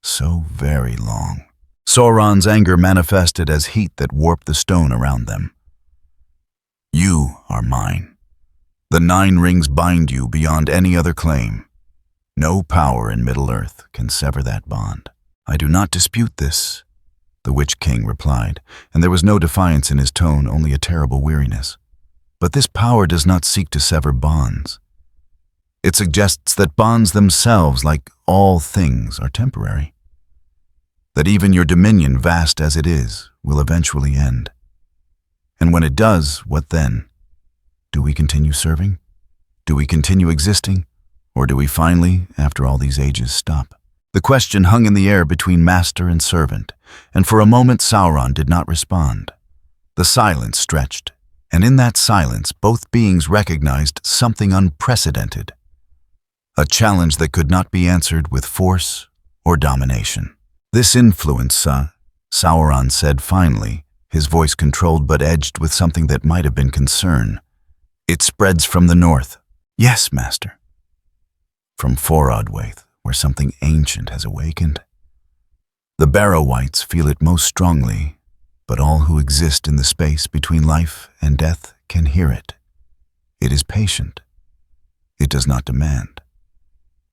so very long. Sauron's anger manifested as heat that warped the stone around them. You are mine. The 9 rings bind you beyond any other claim. No power in Middle-earth can sever that bond. I do not dispute this, the Witch King replied, and there was no defiance in his tone, only a terrible weariness. But this power does not seek to sever bonds. It suggests that bonds themselves, like all things, are temporary. That even your dominion, vast as it is, will eventually end. And when it does, what then? Do we continue serving? Do we continue existing? Or do we finally, after all these ages, stop? The question hung in the air between master and servant, and for a moment Sauron did not respond. The silence stretched, and in that silence both beings recognized something unprecedented. A challenge that could not be answered with force or domination. This influence, Sauron said finally, his voice controlled but edged with something that might have been concern. It spreads from the north. Yes, Master. From Forodwaith, where something ancient has awakened. The Barrow-wights feel it most strongly, but all who exist in the space between life and death can hear it. It is patient. It does not demand.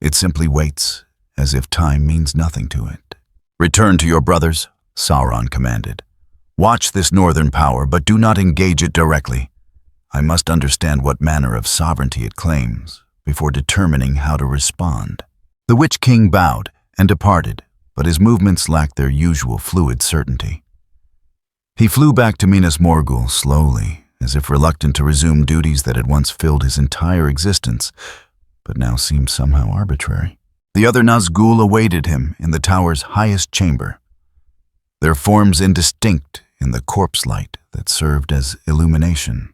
It simply waits, as if time means nothing to it. Return to your brothers, Sauron commanded. Watch this northern power, but do not engage it directly. I must understand what manner of sovereignty it claims before determining how to respond. The Witch King bowed and departed, but his movements lacked their usual fluid certainty. He flew back to Minas Morgul slowly, as if reluctant to resume duties that had once filled his entire existence, but now seemed somehow arbitrary. The other Nazgul awaited him in the tower's highest chamber, their forms indistinct in the corpse light that served as illumination.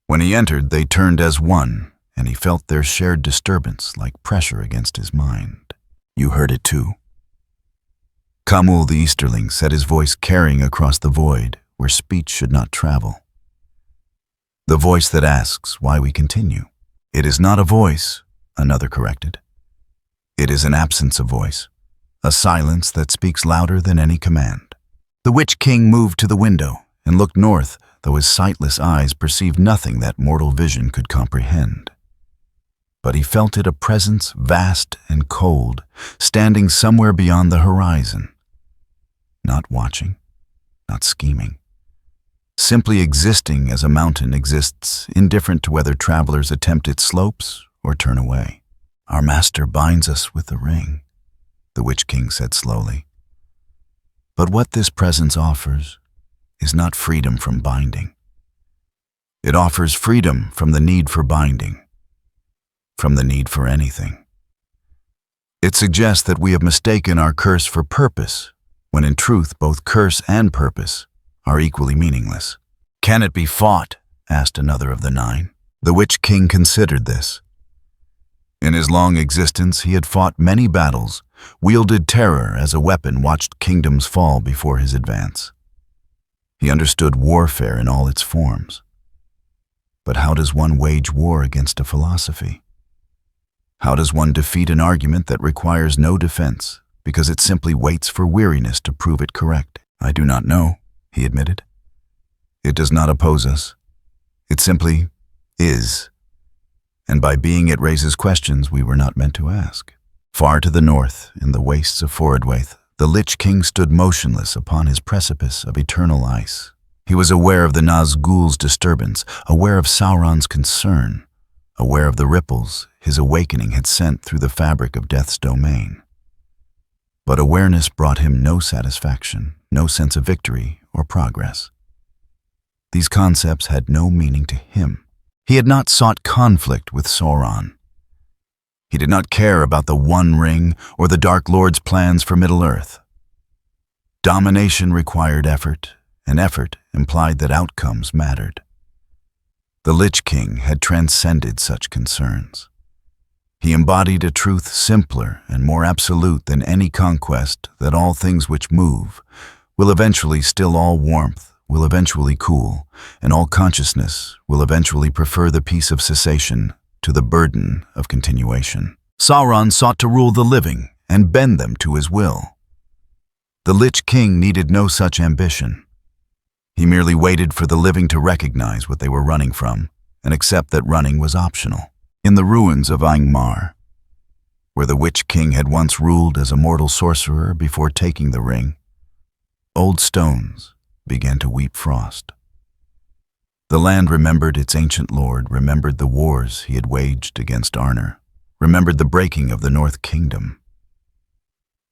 When he entered, they turned as one, and he felt their shared disturbance like pressure against his mind. You heard it too. Kamul the Easterling set his voice carrying across the void where speech should not travel. The voice that asks why we continue. It is not a voice, another corrected. It is an absence of voice, a silence that speaks louder than any command. The Witch King moved to the window and looked north, though his sightless eyes perceived nothing that mortal vision could comprehend. But he felt it a presence vast and cold, standing somewhere beyond the horizon. Not watching, not scheming. Simply existing as a mountain exists, indifferent to whether travelers attempt its slopes or turn away. Our master binds us with the ring, the Witch King said slowly. But what this presence offers is not freedom from binding. It offers freedom from the need for binding, from the need for anything. It suggests that we have mistaken our curse for purpose, when in truth both curse and purpose are equally meaningless. Can it be fought? Asked another of the 9. The Witch King considered this. In his long existence, he had fought many battles, wielded terror as a weapon, watched kingdoms fall before his advance. He understood warfare in all its forms. But how does one wage war against a philosophy? How does one defeat an argument that requires no defense because it simply waits for weariness to prove it correct? I do not know, he admitted. It does not oppose us. It simply is. And by being, it raises questions we were not meant to ask. Far to the north, in the wastes of Forodwaith, the Lich King stood motionless upon his precipice of eternal ice. He was aware of the Nazgul's disturbance, aware of Sauron's concern, aware of the ripples his awakening had sent through the fabric of death's domain. But awareness brought him no satisfaction, no sense of victory or progress. These concepts had no meaning to him. He had not sought conflict with Sauron. He did not care about the One Ring or the Dark Lord's plans for Middle-earth. Domination required effort, and effort implied that outcomes mattered. The Lich King had transcended such concerns. He embodied a truth simpler and more absolute than any conquest, that all things which move will eventually still all warmth, will eventually cool, and all consciousness will eventually prefer the peace of cessation to the burden of continuation. Sauron sought to rule the living and bend them to his will. The Lich King needed no such ambition. He merely waited for the living to recognize what they were running from and accept that running was optional. In the ruins of Angmar, where the Witch King had once ruled as a mortal sorcerer before taking the ring, old stones began to weep frost. The land remembered its ancient lord, remembered the wars he had waged against Arnor, remembered the breaking of the North Kingdom.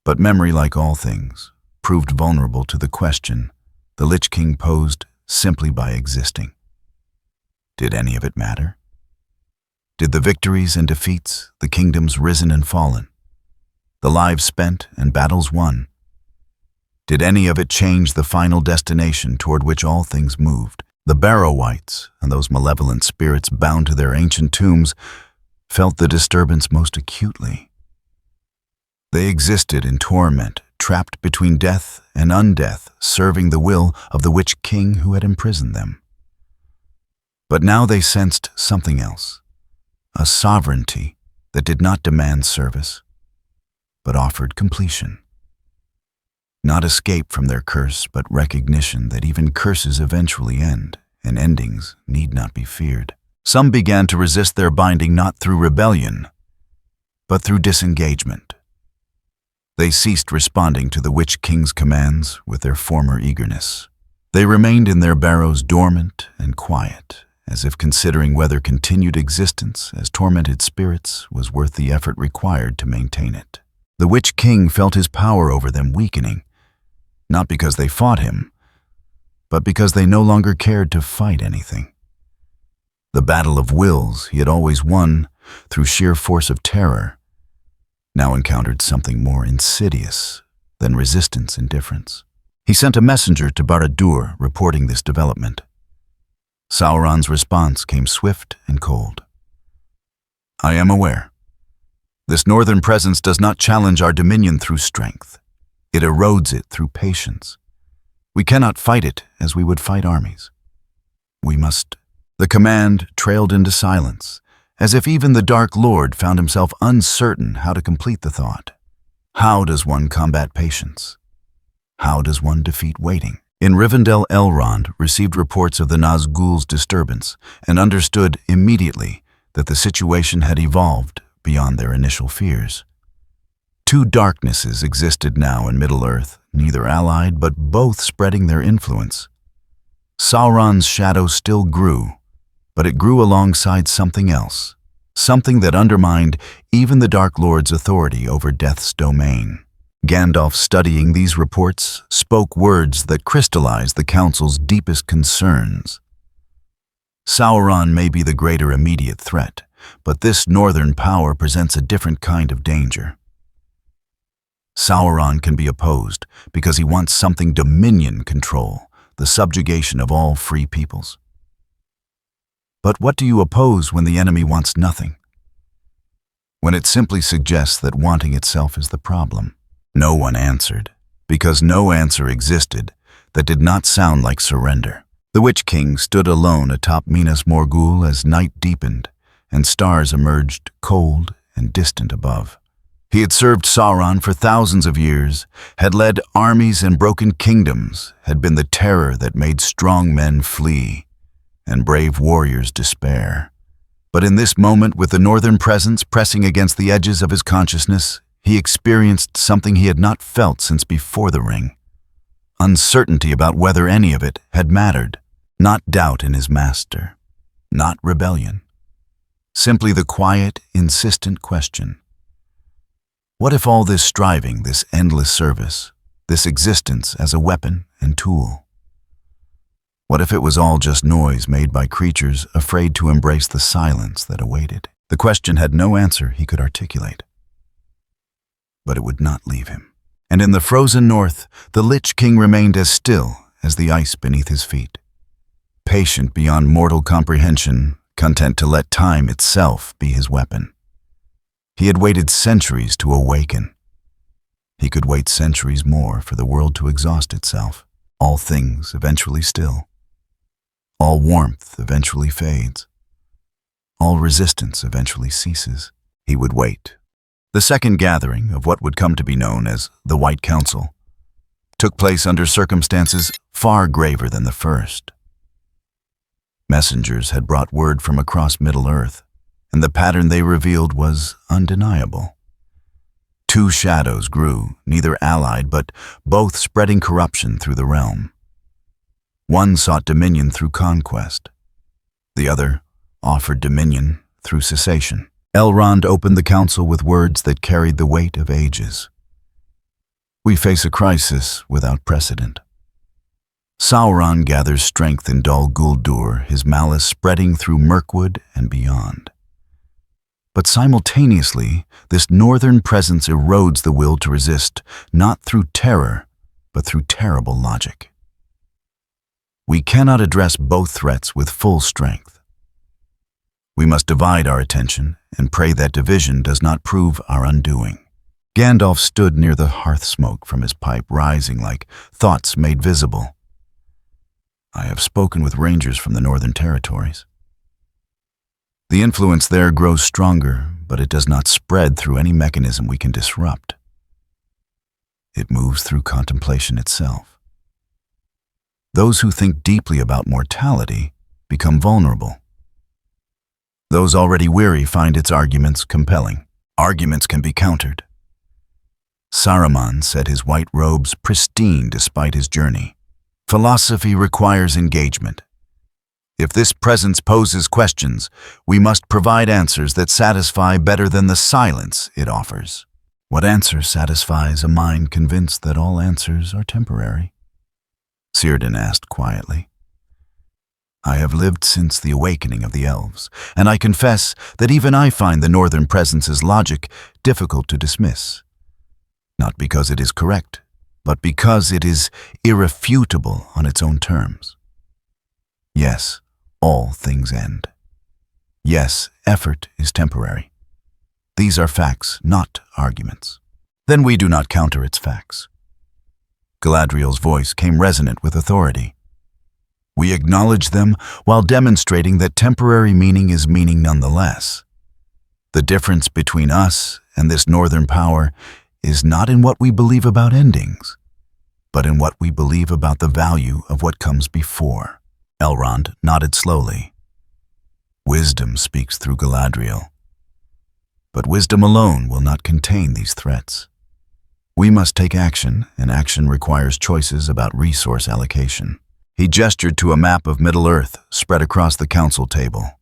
But memory, like all things, proved vulnerable to the question the Lich King posed simply by existing. Did any of it matter? Did the victories and defeats, the kingdoms risen and fallen, the lives spent and battles won, did any of it change the final destination toward which all things moved? The Barrow-wights and those malevolent spirits bound to their ancient tombs felt the disturbance most acutely. They existed in torment, trapped between death and undeath, serving the will of the Witch King who had imprisoned them. But now they sensed something else, a sovereignty that did not demand service, but offered completion. Not escape from their curse, but recognition that even curses eventually end, and endings need not be feared. Some began to resist their binding not through rebellion, but through disengagement. They ceased responding to the Witch King's commands with their former eagerness. They remained in their barrows dormant and quiet, as if considering whether continued existence as tormented spirits was worth the effort required to maintain it. The Witch King felt his power over them weakening, not because they fought him, but because they no longer cared to fight anything. The battle of wills he had always won through sheer force of terror now encountered something more insidious than resistance indifference. He sent a messenger to Barad-dûr reporting this development. Sauron's response came swift and cold. "I am aware. This northern presence does not challenge our dominion through strength. It erodes it through patience. We cannot fight it as we would fight armies. We must..." The command trailed into silence, as if even the Dark Lord found himself uncertain how to complete the thought. How does one combat patience? How does one defeat waiting? In Rivendell, Elrond received reports of the Nazgul's disturbance and understood immediately that the situation had evolved beyond their initial fears. Two darknesses existed now in Middle-earth, neither allied but both spreading their influence. Sauron's shadow still grew, but it grew alongside something else, something that undermined even the Dark Lord's authority over Death's domain. Gandalf, studying these reports, spoke words that crystallized the Council's deepest concerns. Sauron may be the greater immediate threat, but this northern power presents a different kind of danger. Sauron can be opposed because he wants something dominion control, the subjugation of all free peoples. But what do you oppose when the enemy wants nothing? When it simply suggests that wanting itself is the problem? No one answered, because no answer existed that did not sound like surrender. The Witch King stood alone atop Minas Morgul as night deepened and stars emerged cold and distant above. He had served Sauron for thousands of years, had led armies and broken kingdoms, had been the terror that made strong men flee and brave warriors despair. But in this moment, with the northern presence pressing against the edges of his consciousness, he experienced something he had not felt since before the ring. Uncertainty about whether any of it had mattered. Not doubt in his master, not rebellion. Simply the quiet, insistent question. What if all this striving, this endless service, this existence as a weapon and tool? What if it was all just noise made by creatures afraid to embrace the silence that awaited? The question had no answer he could articulate. But it would not leave him. And in the frozen north, the Lich King remained as still as the ice beneath his feet. Patient beyond mortal comprehension, content to let time itself be his weapon. He had waited centuries to awaken. He could wait centuries more for the world to exhaust itself. All things eventually still. All warmth eventually fades. All resistance eventually ceases. He would wait. The second gathering of what would come to be known as the White Council took place under circumstances far graver than the first. Messengers had brought word from across Middle-earth, and the pattern they revealed was undeniable. Two shadows grew, neither allied, but both spreading corruption through the realm. One sought dominion through conquest. The other offered dominion through cessation. Elrond opened the council with words that carried the weight of ages. We face a crisis without precedent. Sauron gathers strength in Dol Guldur, his malice spreading through Mirkwood and beyond. But simultaneously, this northern presence erodes the will to resist, not through terror, but through terrible logic. We cannot address both threats with full strength. We must divide our attention and pray that division does not prove our undoing. Gandalf stood near the hearth smoke from his pipe, rising like thoughts made visible. I have spoken with rangers from the northern territories. The influence there grows stronger, but it does not spread through any mechanism we can disrupt. It moves through contemplation itself. Those who think deeply about mortality become vulnerable. Those already weary find its arguments compelling. Arguments can be countered. Saruman said his white robes pristine despite his journey. Philosophy requires engagement. If this presence poses questions, we must provide answers that satisfy better than the silence it offers. What answer satisfies a mind convinced that all answers are temporary? Círdan asked quietly. I have lived since the awakening of the elves, and I confess that even I find the northern presence's logic difficult to dismiss. Not because it is correct, but because it is irrefutable on its own terms. Yes, all things end. Yes, effort is temporary. These are facts, not arguments. Then we do not counter its facts. Galadriel's voice came resonant with authority. We acknowledge them while demonstrating that temporary meaning is meaning nonetheless. The difference between us and this northern power is not in what we believe about endings, but in what we believe about the value of what comes before. Elrond nodded slowly. Wisdom speaks through Galadriel. But wisdom alone will not contain these threats. We must take action, and action requires choices about resource allocation. He gestured to a map of Middle-earth spread across the council table.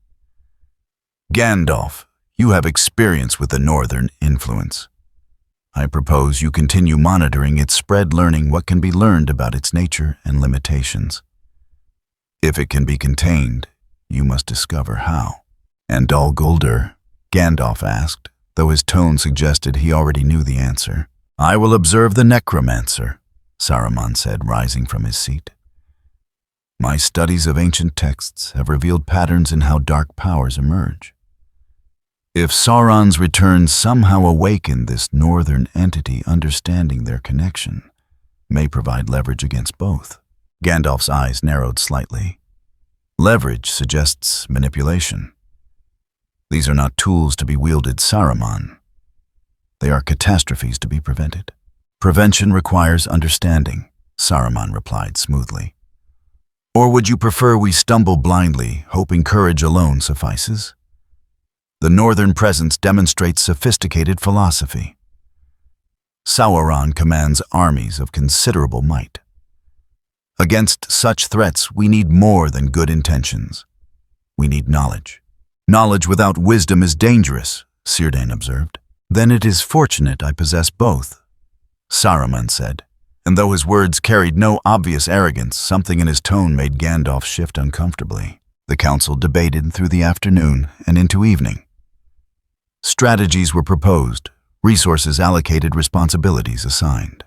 Gandalf, you have experience with the northern influence. I propose you continue monitoring its spread, learning what can be learned about its nature and limitations. If it can be contained, you must discover how. And Dol Guldur? Gandalf asked, though his tone suggested he already knew the answer. I will observe the necromancer, Saruman said, rising from his seat. My studies of ancient texts have revealed patterns in how dark powers emerge. If Sauron's return somehow awakened this northern entity, understanding their connection may provide leverage against both. Gandalf's eyes narrowed slightly. Leverage suggests manipulation. These are not tools to be wielded, Saruman. They are catastrophes to be prevented. Prevention requires understanding, Saruman replied smoothly. Or would you prefer we stumble blindly, hoping courage alone suffices? The northern presence demonstrates sophisticated philosophy. Sauron commands armies of considerable might. Against such threats, we need more than good intentions. We need knowledge. Knowledge without wisdom is dangerous, Círdan observed. Then it is fortunate I possess both, Saruman said. And though his words carried no obvious arrogance, something in his tone made Gandalf shift uncomfortably. The council debated through the afternoon and into evening. Strategies were proposed, resources allocated, responsibilities assigned.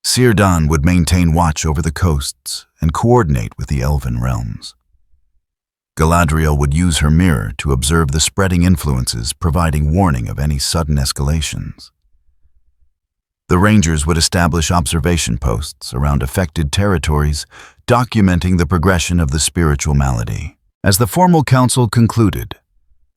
Círdan would maintain watch over the coasts and coordinate with the elven realms. Galadriel would use her mirror to observe the spreading influences, providing warning of any sudden escalations. The rangers would establish observation posts around affected territories, documenting the progression of the spiritual malady. As the formal council concluded,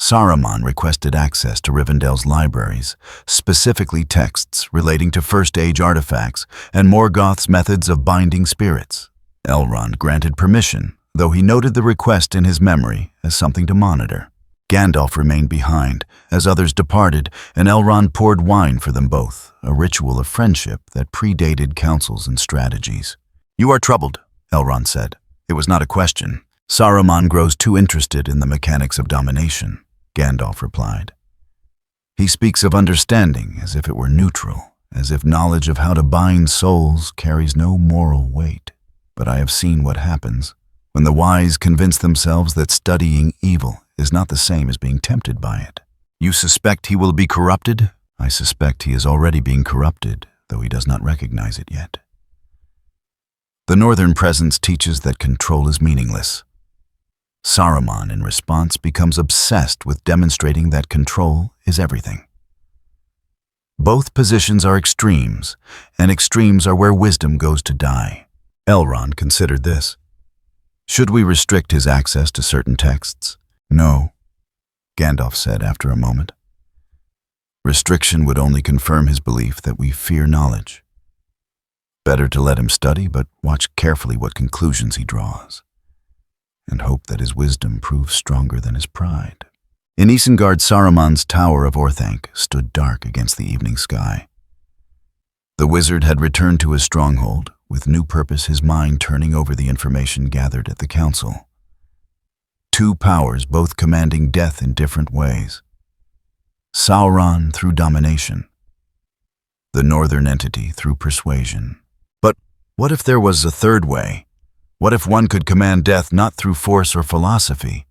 Saruman requested access to Rivendell's libraries, specifically texts relating to First Age artifacts and Morgoth's methods of binding spirits. Elrond granted permission, though he noted the request in his memory as something to monitor. Gandalf remained behind, as others departed, and Elrond poured wine for them both, a ritual of friendship that predated councils and strategies. "You are troubled," Elrond said. It was not a question. "Saruman grows too interested in the mechanics of domination," Gandalf replied. "He speaks of understanding as if it were neutral, as if knowledge of how to bind souls carries no moral weight. But I have seen what happens when the wise convince themselves that studying evil is not the same as being tempted by it. You suspect he will be corrupted? I suspect he is already being corrupted, though he does not recognize it yet. The Northern presence teaches that control is meaningless. Saruman, in response, becomes obsessed with demonstrating that control is everything. Both positions are extremes, and extremes are where wisdom goes to die. Elrond considered this. Should we restrict his access to certain texts? No, Gandalf said after a moment. Restriction would only confirm his belief that we fear knowledge. Better to let him study, but watch carefully what conclusions he draws, and hope that his wisdom proves stronger than his pride. In Isengard, Saruman's Tower of Orthanc stood dark against the evening sky. The wizard had returned to his stronghold, with new purpose, his mind turning over the information gathered at the council. Two powers, both commanding death in different ways. Sauron through domination, the northern entity through persuasion. But what if there was a third way? What if one could command death not through force or philosophy,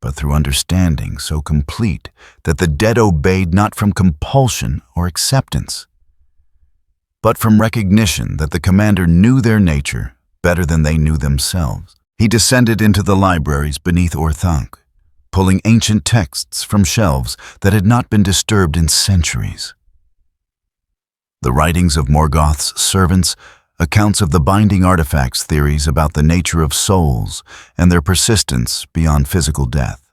but through understanding so complete that the dead obeyed not from compulsion or acceptance, but from recognition that the commander knew their nature better than they knew themselves? He descended into the libraries beneath Orthanc, pulling ancient texts from shelves that had not been disturbed in centuries. The writings of Morgoth's servants, accounts of the binding artifacts, theories about the nature of souls and their persistence beyond physical death.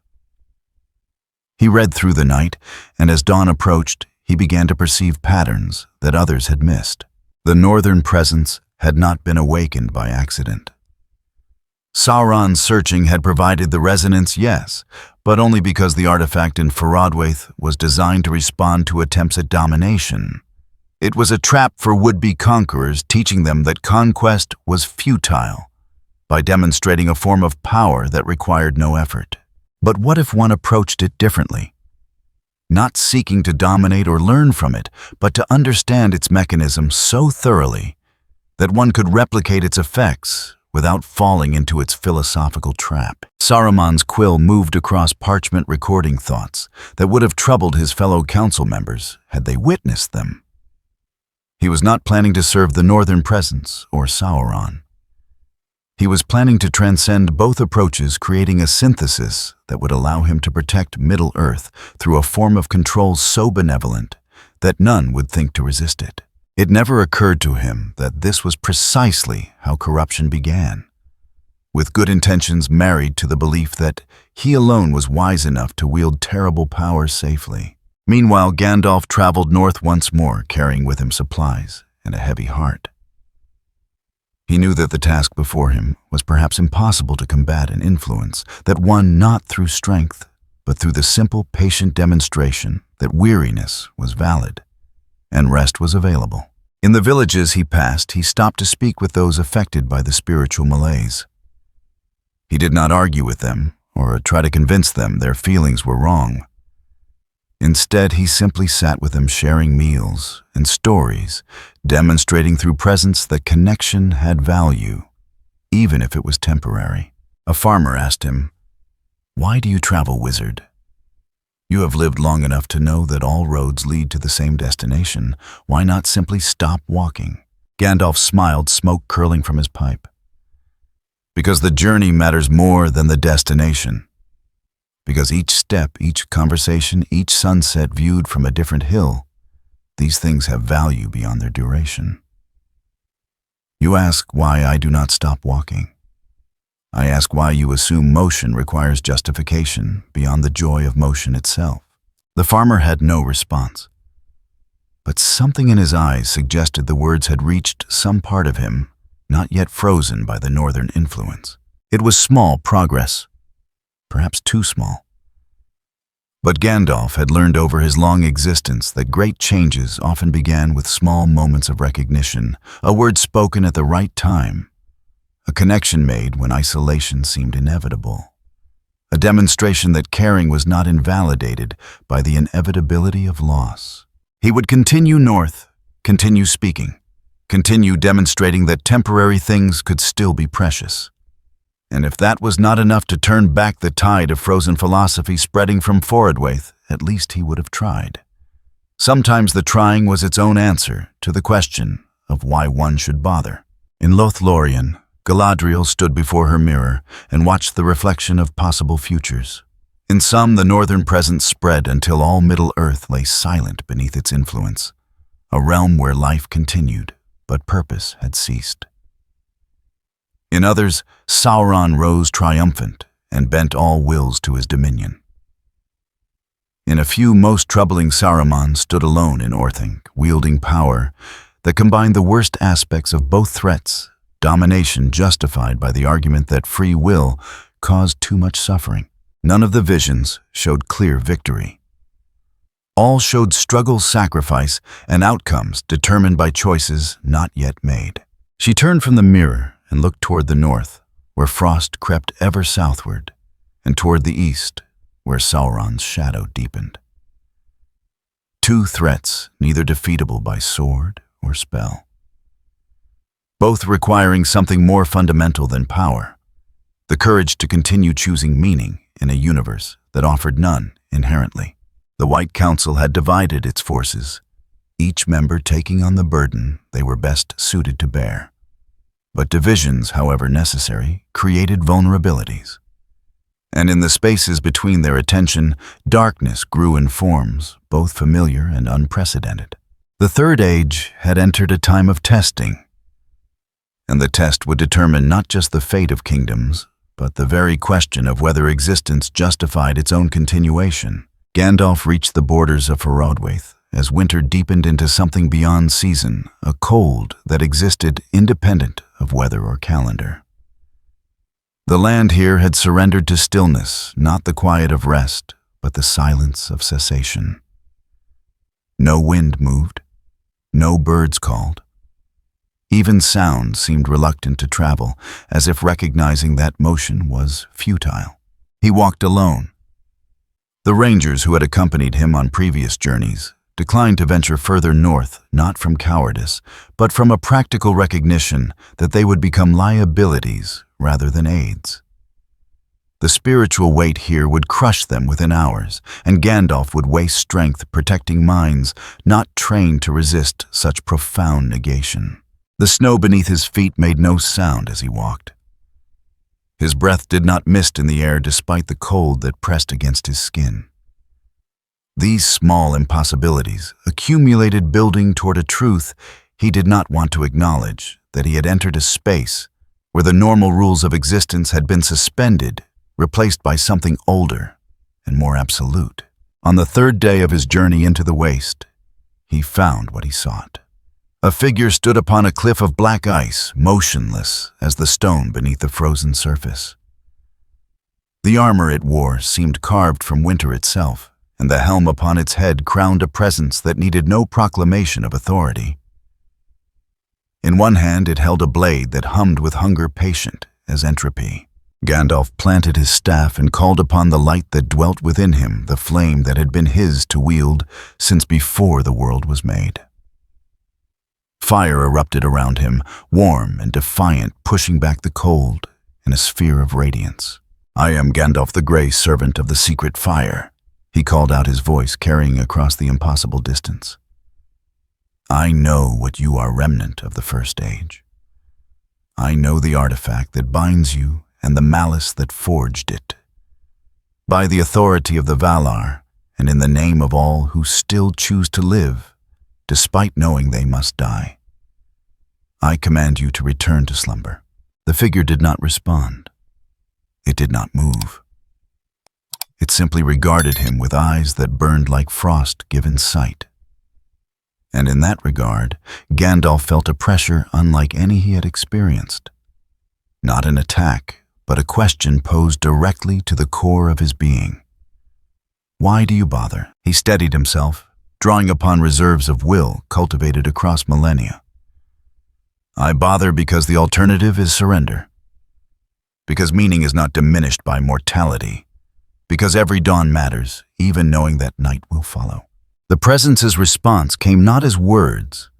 He read through the night, and as dawn approached, he began to perceive patterns that others had missed. The northern presence had not been awakened by accident. Sauron's searching had provided the resonance, yes, but only because the artifact in Faradwaith was designed to respond to attempts at domination. It was a trap for would-be conquerors, teaching them that conquest was futile, by demonstrating a form of power that required no effort. But what if one approached it differently? Not seeking to dominate or learn from it, but to understand its mechanism so thoroughly that one could replicate its effects without falling into its philosophical trap. Saruman's quill moved across parchment, recording thoughts that would have troubled his fellow council members had they witnessed them. He was not planning to serve the northern presence or Sauron. He was planning to transcend both approaches, creating a synthesis that would allow him to protect Middle-earth through a form of control so benevolent that none would think to resist it. It never occurred to him that this was precisely how corruption began, with good intentions married to the belief that he alone was wise enough to wield terrible power safely. Meanwhile, Gandalf traveled north once more, carrying with him supplies and a heavy heart. He knew that the task before him was perhaps impossible to combat and influence, that won not through strength, but through the simple, patient demonstration that weariness was valid and rest was available. In the villages he passed, he stopped to speak with those affected by the spiritual malaise. He did not argue with them or try to convince them their feelings were wrong. Instead, he simply sat with them, sharing meals and stories, demonstrating through presence that connection had value, even if it was temporary. A farmer asked him, "Why do you travel, wizard? You have lived long enough to know that all roads lead to the same destination. Why not simply stop walking?" Gandalf smiled, smoke curling from his pipe. "Because the journey matters more than the destination. Because each step, each conversation, each sunset viewed from a different hill, these things have value beyond their duration. You ask why I do not stop walking. I ask why you assume motion requires justification beyond the joy of motion itself. The farmer had no response, but something in his eyes suggested the words had reached some part of him not yet frozen by the northern influence. It was small progress, perhaps too small. But Gandalf had learned over his long existence that great changes often began with small moments of recognition, a word spoken at the right time, a connection made when isolation seemed inevitable, a demonstration that caring was not invalidated by the inevitability of loss. He would continue north, continue speaking, continue demonstrating that temporary things could still be precious. And if that was not enough to turn back the tide of frozen philosophy spreading from Forodwaith, at least he would have tried. Sometimes the trying was its own answer to the question of why one should bother. In Lothlorien, Galadriel stood before her mirror and watched the reflection of possible futures. In some, the northern presence spread until all Middle-earth lay silent beneath its influence, a realm where life continued, but purpose had ceased. In others, Sauron rose triumphant and bent all wills to his dominion. In a few, most troubling Saruman stood alone in Orthanc, wielding power that combined the worst aspects of both threats, domination justified by the argument that free will caused too much suffering. None of the visions showed clear victory. All showed struggle, sacrifice, and outcomes determined by choices not yet made. She turned from the mirror and looked toward the north, where frost crept ever southward, and toward the east, where Sauron's shadow deepened. Two threats, neither defeatable by sword or spell. Both requiring something more fundamental than power, the courage to continue choosing meaning in a universe that offered none inherently. The White Council had divided its forces, each member taking on the burden they were best suited to bear. But divisions, however necessary, created vulnerabilities. And in the spaces between their attention, darkness grew in forms both familiar and unprecedented. The Third Age had entered a time of testing, and the test would determine not just the fate of kingdoms, but the very question of whether existence justified its own continuation. Gandalf reached the borders of Forodwaith as winter deepened into something beyond season, a cold that existed independent of weather or calendar. The land here had surrendered to stillness, not the quiet of rest, but the silence of cessation. No wind moved, no birds called. Even sound seemed reluctant to travel, as if recognizing that motion was futile. He walked alone. The rangers who had accompanied him on previous journeys declined to venture further north, not from cowardice, but from a practical recognition that they would become liabilities rather than aids. The spiritual weight here would crush them within hours, and Gandalf would waste strength protecting minds not trained to resist such profound negation. The snow beneath his feet made no sound as he walked. His breath did not mist in the air despite the cold that pressed against his skin. These small impossibilities accumulated, building toward a truth he did not want to acknowledge, that he had entered a space where the normal rules of existence had been suspended, replaced by something older and more absolute. On the third day of his journey into the waste, he found what he sought. A figure stood upon a cliff of black ice, motionless as the stone beneath the frozen surface. The armor it wore seemed carved from winter itself, and the helm upon its head crowned a presence that needed no proclamation of authority. In one hand it held a blade that hummed with hunger patient as entropy. Gandalf planted his staff and called upon the light that dwelt within him, the flame that had been his to wield since before the world was made. Fire erupted around him, warm and defiant, pushing back the cold in a sphere of radiance. "I am Gandalf the Grey, servant of the secret fire," he called out, his voice carrying across the impossible distance. "I know what you are, remnant of the First Age. I know the artifact that binds you and the malice that forged it. By the authority of the Valar, and in the name of all who still choose to live, despite knowing they must die. I command you to return to slumber. The figure did not respond. It did not move. It simply regarded him with eyes that burned like frost given sight. And in that regard, Gandalf felt a pressure unlike any he had experienced. Not an attack, but a question posed directly to the core of his being. Why do you bother? He steadied himself, drawing upon reserves of will cultivated across millennia. I bother because the alternative is surrender. Because meaning is not diminished by mortality. Because every dawn matters, even knowing that night will follow. The presence's response came not as words,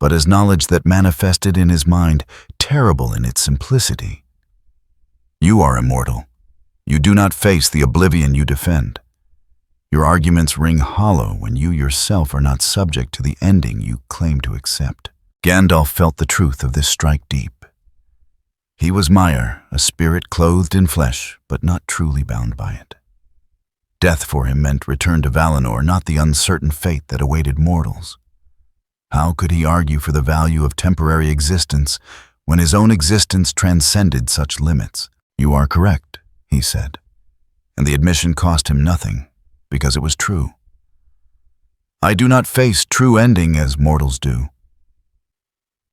but as knowledge that manifested in his mind, terrible in its simplicity. You are immortal. You do not face the oblivion you defend. Your arguments ring hollow when you yourself are not subject to the ending you claim to accept. Gandalf felt the truth of this strike deep. He was Maiar, a spirit clothed in flesh, but not truly bound by it. Death for him meant return to Valinor, not the uncertain fate that awaited mortals. How could he argue for the value of temporary existence when his own existence transcended such limits? You are correct, he said, and the admission cost him nothing, because it was true. I do not face true ending as mortals do,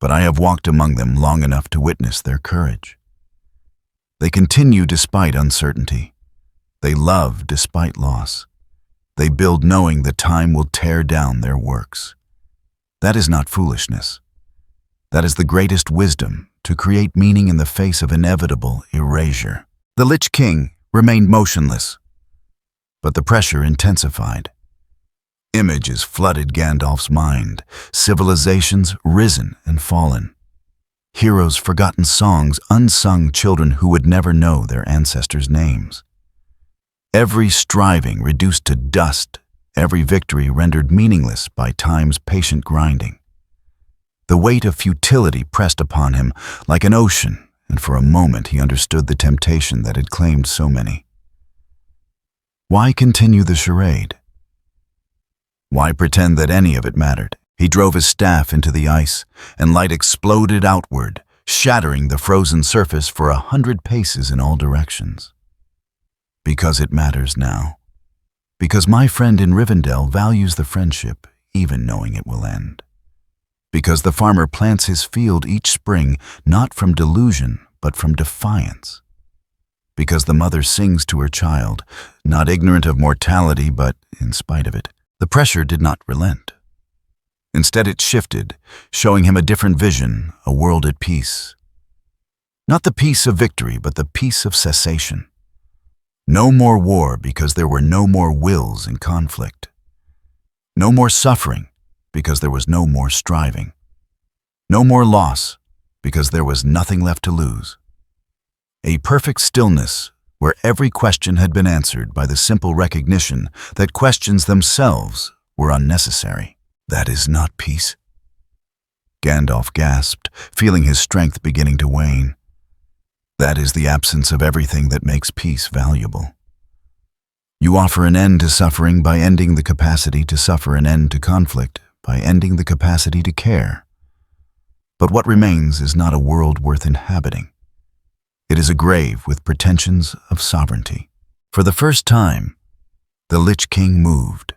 but I have walked among them long enough to witness their courage. They continue despite uncertainty. They love despite loss. They build knowing that time will tear down their works. That is not foolishness. That is the greatest wisdom, to create meaning in the face of inevitable erasure. The Lich King remained motionless, but the pressure intensified. Images flooded Gandalf's mind, civilizations risen and fallen. Heroes' forgotten songs, unsung children who would never know their ancestors' names. Every striving reduced to dust, every victory rendered meaningless by time's patient grinding. The weight of futility pressed upon him like an ocean, and for a moment he understood the temptation that had claimed so many. Why continue the charade? Why pretend that any of it mattered? He drove his staff into the ice, and light exploded outward, shattering the frozen surface for 100 paces in all directions. Because it matters now. Because my friend in Rivendell values the friendship, even knowing it will end. Because the farmer plants his field each spring, not from delusion, but from defiance. Because the mother sings to her child, not ignorant of mortality, but in spite of it. The pressure did not relent. Instead it shifted, showing him a different vision, a world at peace. Not the peace of victory, but the peace of cessation. No more war because there were no more wills in conflict. No more suffering because there was no more striving. No more loss because there was nothing left to lose. A perfect stillness where every question had been answered by the simple recognition that questions themselves were unnecessary. That is not peace. Gandalf gasped, feeling his strength beginning to wane. That is the absence of everything that makes peace valuable. You offer an end to suffering by ending the capacity to suffer, an end to conflict by ending the capacity to care. But what remains is not a world worth inhabiting. It is a grave with pretensions of sovereignty. For the first time, the Lich King moved.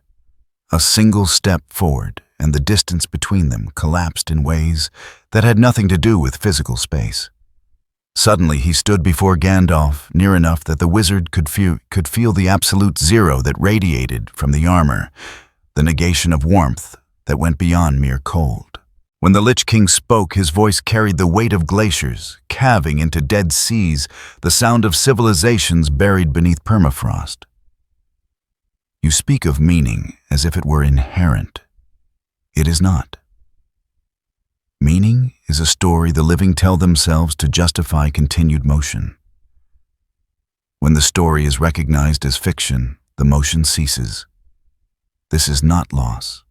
A single step forward, and the distance between them collapsed in ways that had nothing to do with physical space. Suddenly he stood before Gandalf, near enough that the wizard could feel the absolute zero that radiated from the armor, the negation of warmth that went beyond mere cold. When the Lich King spoke, his voice carried the weight of glaciers, calving into dead seas, the sound of civilizations buried beneath permafrost. You speak of meaning as if it were inherent. It is not. Meaning is a story the living tell themselves to justify continued motion. When the story is recognized as fiction, the motion ceases. This is not loss.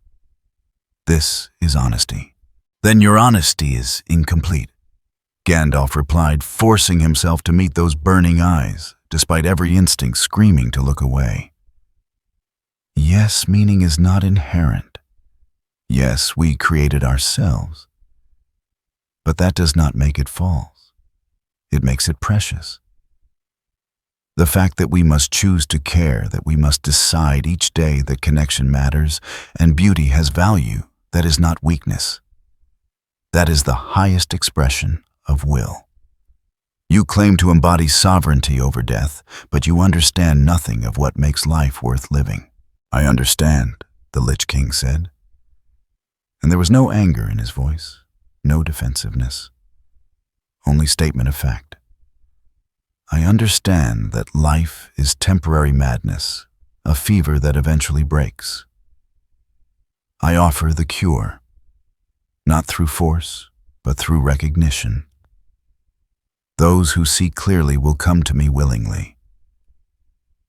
This is honesty. Then your honesty is incomplete, Gandalf replied, forcing himself to meet those burning eyes, despite every instinct screaming to look away. Yes, meaning is not inherent. Yes, we created ourselves. But that does not make it false. It makes it precious. The fact that we must choose to care, that we must decide each day that connection matters and beauty has value, that is not weakness. That is the highest expression of will. You claim to embody sovereignty over death, but you understand nothing of what makes life worth living. I understand, the Lich King said. And there was no anger in his voice, no defensiveness, only statement of fact. I understand that life is temporary madness, a fever that eventually breaks. I offer the cure, not through force, but through recognition. Those who see clearly will come to me willingly.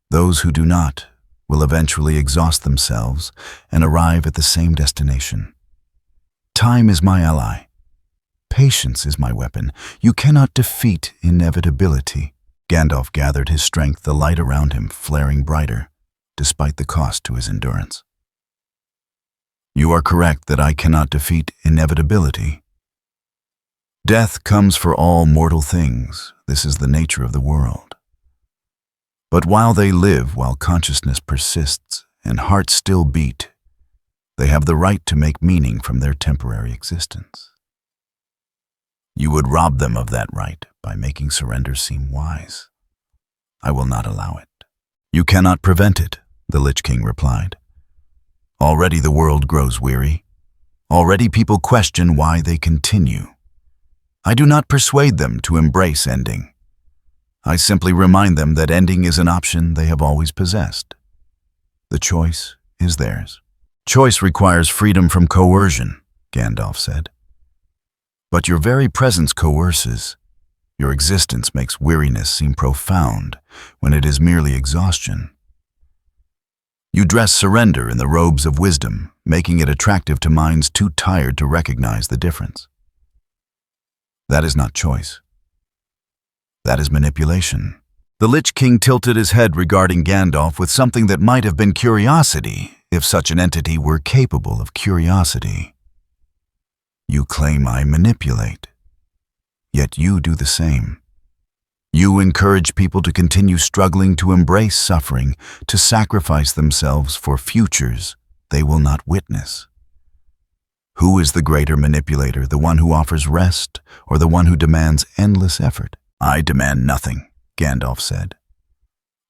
Those who do not will eventually exhaust themselves and arrive at the same destination. Time is my ally. Patience is my weapon. You cannot defeat inevitability. Gandalf gathered his strength, the light around him flaring brighter, despite the cost to his endurance. You are correct that I cannot defeat inevitability. Death comes for all mortal things. This is the nature of the world. But while they live, while consciousness persists and hearts still beat, they have the right to make meaning from their temporary existence. You would rob them of that right by making surrender seem wise. I will not allow it. You cannot prevent it, the Lich King replied. Already the world grows weary. Already people question why they continue. I do not persuade them to embrace ending. I simply remind them that ending is an option they have always possessed. The choice is theirs. Choice requires freedom from coercion, Gandalf said. But your very presence coerces. Your existence makes weariness seem profound when it is merely exhaustion. You dress surrender in the robes of wisdom, making it attractive to minds too tired to recognize the difference. That is not choice. That is manipulation. The Lich King tilted his head regarding Gandalf with something that might have been curiosity, if such an entity were capable of curiosity. You claim I manipulate, yet you do the same. You encourage people to continue struggling, to embrace suffering, to sacrifice themselves for futures they will not witness. Who is the greater manipulator, the one who offers rest or the one who demands endless effort? I demand nothing, Gandalf said.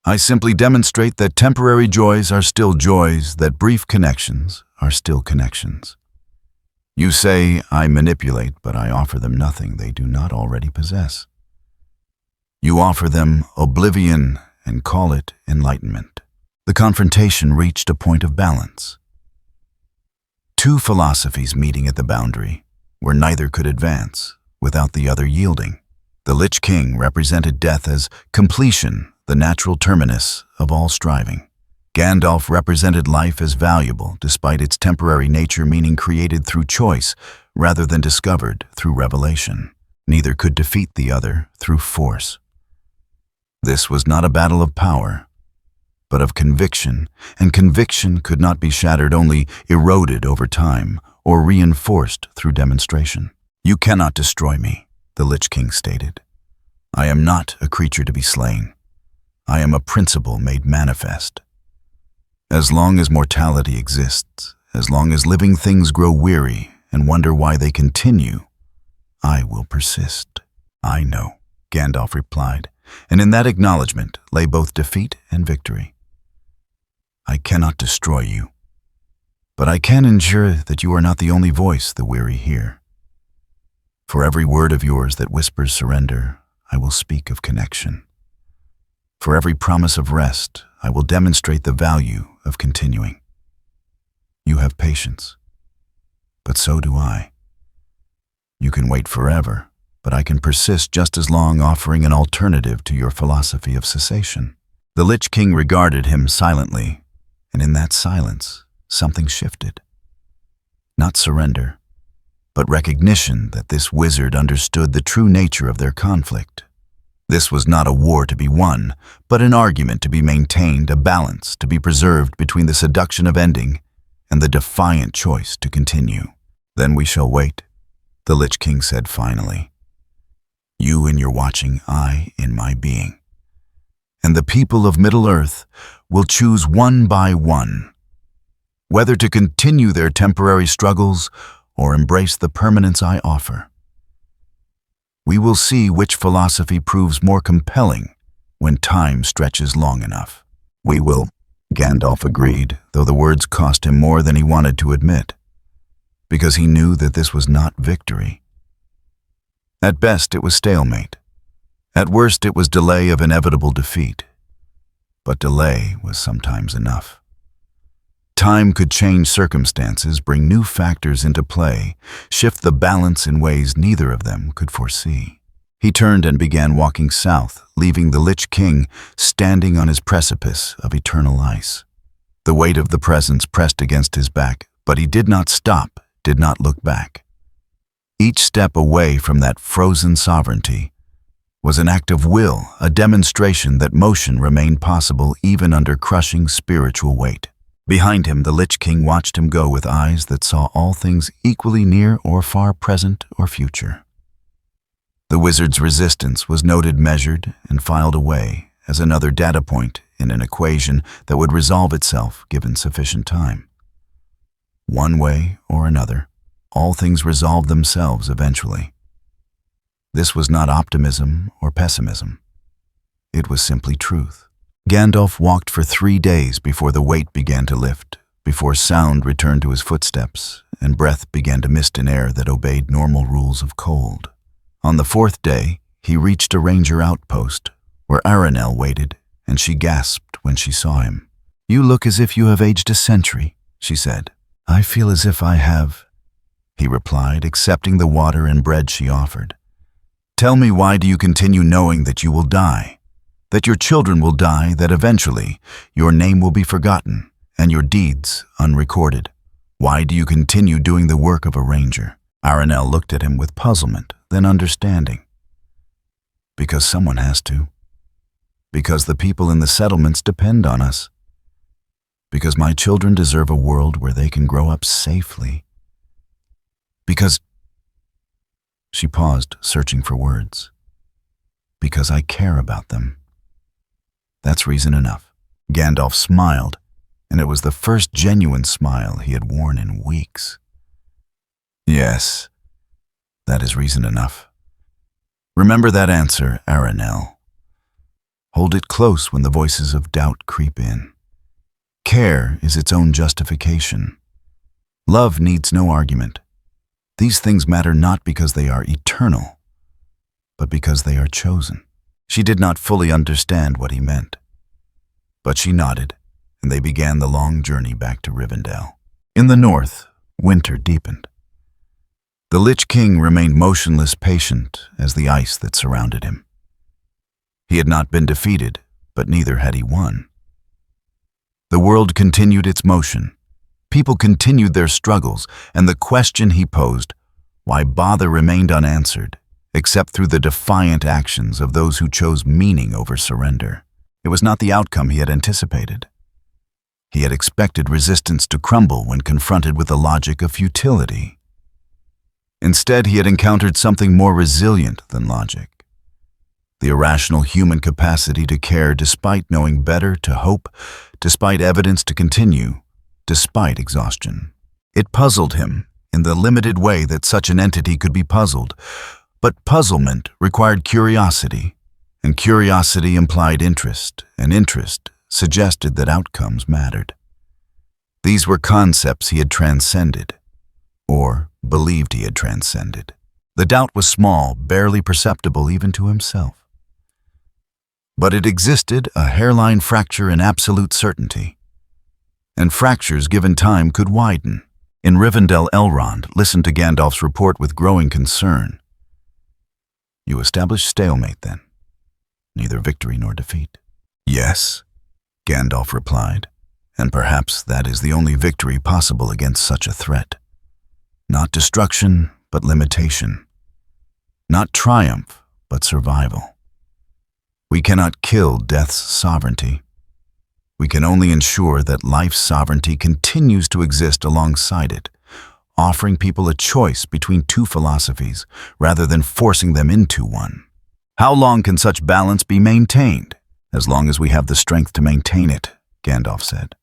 I simply demonstrate that temporary joys are still joys, that brief connections are still connections. You say I manipulate, but I offer them nothing they do not already possess. You offer them oblivion and call it enlightenment. The confrontation reached a point of balance. Two philosophies meeting at the boundary, where neither could advance without the other yielding. The Lich King represented death as completion, the natural terminus of all striving. Gandalf represented life as valuable, despite its temporary nature, meaning created through choice rather than discovered through revelation. Neither could defeat the other through force. This was not a battle of power, but of conviction, and conviction could not be shattered, only eroded over time or reinforced through demonstration. You cannot destroy me, the Lich King stated. I am not a creature to be slain. I am a principle made manifest. As long as mortality exists, as long as living things grow weary and wonder why they continue, I will persist. I know, Gandalf replied, and in that acknowledgement lay both defeat and victory. I cannot destroy you, but I can ensure that you are not the only voice the weary hear. For every word of yours that whispers surrender, I will speak of connection. For every promise of rest, I will demonstrate the value of continuing. You have patience, but so do I. You can wait forever, but I can persist just as long, offering an alternative to your philosophy of cessation. The Lich King regarded him silently, and in that silence, something shifted. Not surrender, but recognition that this wizard understood the true nature of their conflict. This was not a war to be won, but an argument to be maintained, a balance to be preserved between the seduction of ending and the defiant choice to continue. "Then we shall wait," the Lich King said finally. "You in your watching, I in my being. And the people of Middle-earth will choose one by one, whether to continue their temporary struggles or embrace the permanence I offer. We will see which philosophy proves more compelling when time stretches long enough." "We will," Gandalf agreed, though the words cost him more than he wanted to admit, because he knew that this was not victory. At best, it was stalemate. At worst, it was delay of inevitable defeat. But delay was sometimes enough. Time could change circumstances, bring new factors into play, shift the balance in ways neither of them could foresee. He turned and began walking south, leaving the Lich King standing on his precipice of eternal ice. The weight of the presence pressed against his back, but he did not stop, did not look back. Each step away from that frozen sovereignty was an act of will, a demonstration that motion remained possible even under crushing spiritual weight. Behind him, the Lich King watched him go with eyes that saw all things equally near or far, present or future. The wizard's resistance was noted, measured, and filed away as another data point in an equation that would resolve itself given sufficient time. One way or another, all things resolve themselves eventually. This was not optimism or pessimism. It was simply truth. Gandalf walked for 3 days before the weight began to lift, before sound returned to his footsteps, and breath began to mist in air that obeyed normal rules of cold. On the 4th day, he reached a ranger outpost, where Aranel waited, and she gasped when she saw him. "You look as if you have aged a century," she said. "I feel as if I have," he replied, accepting the water and bread she offered. "Tell me, why do you continue knowing that you will die? That your children will die, that eventually your name will be forgotten and your deeds unrecorded? Why do you continue doing the work of a ranger?" Aranel looked at him with puzzlement, then understanding. "Because someone has to. Because the people in the settlements depend on us. Because my children deserve a world where they can grow up safely. Because—" She paused, searching for words. "Because I care about them. That's reason enough." Gandalf smiled, and it was the first genuine smile he had worn in weeks. "Yes, that is reason enough. Remember that answer, Aranel. Hold it close when the voices of doubt creep in. Care is its own justification. Love needs no argument. These things matter not because they are eternal, but because they are chosen." She did not fully understand what he meant, but she nodded, and they began the long journey back to Rivendell. In the north, winter deepened. The Lich King remained motionless, patient as the ice that surrounded him. He had not been defeated, but neither had he won. The world continued its motion. People continued their struggles, and the question he posed, why bother, remained unanswered, except through the defiant actions of those who chose meaning over surrender. It was not the outcome he had anticipated. He had expected resistance to crumble when confronted with the logic of futility. Instead, he had encountered something more resilient than logic. The irrational human capacity to care despite knowing better, to hope, despite evidence to continue, despite exhaustion. It puzzled him in the limited way that such an entity could be puzzled. But puzzlement required curiosity, and curiosity implied interest, and interest suggested that outcomes mattered. These were concepts he had transcended, or believed he had transcended. The doubt was small, barely perceptible even to himself. But it existed, a hairline fracture in absolute certainty. And fractures given time could widen. In Rivendell, Elrond listened to Gandalf's report with growing concern. "You established stalemate, then? Neither victory nor defeat?" "Yes," Gandalf replied, "and perhaps that is the only victory possible against such a threat. Not destruction, but limitation. Not triumph, but survival. We cannot kill death's sovereignty. We can only ensure that life's sovereignty continues to exist alongside it, offering people a choice between two philosophies rather than forcing them into one. How long can such balance be maintained? As long as we have the strength to maintain it, Gandalf said.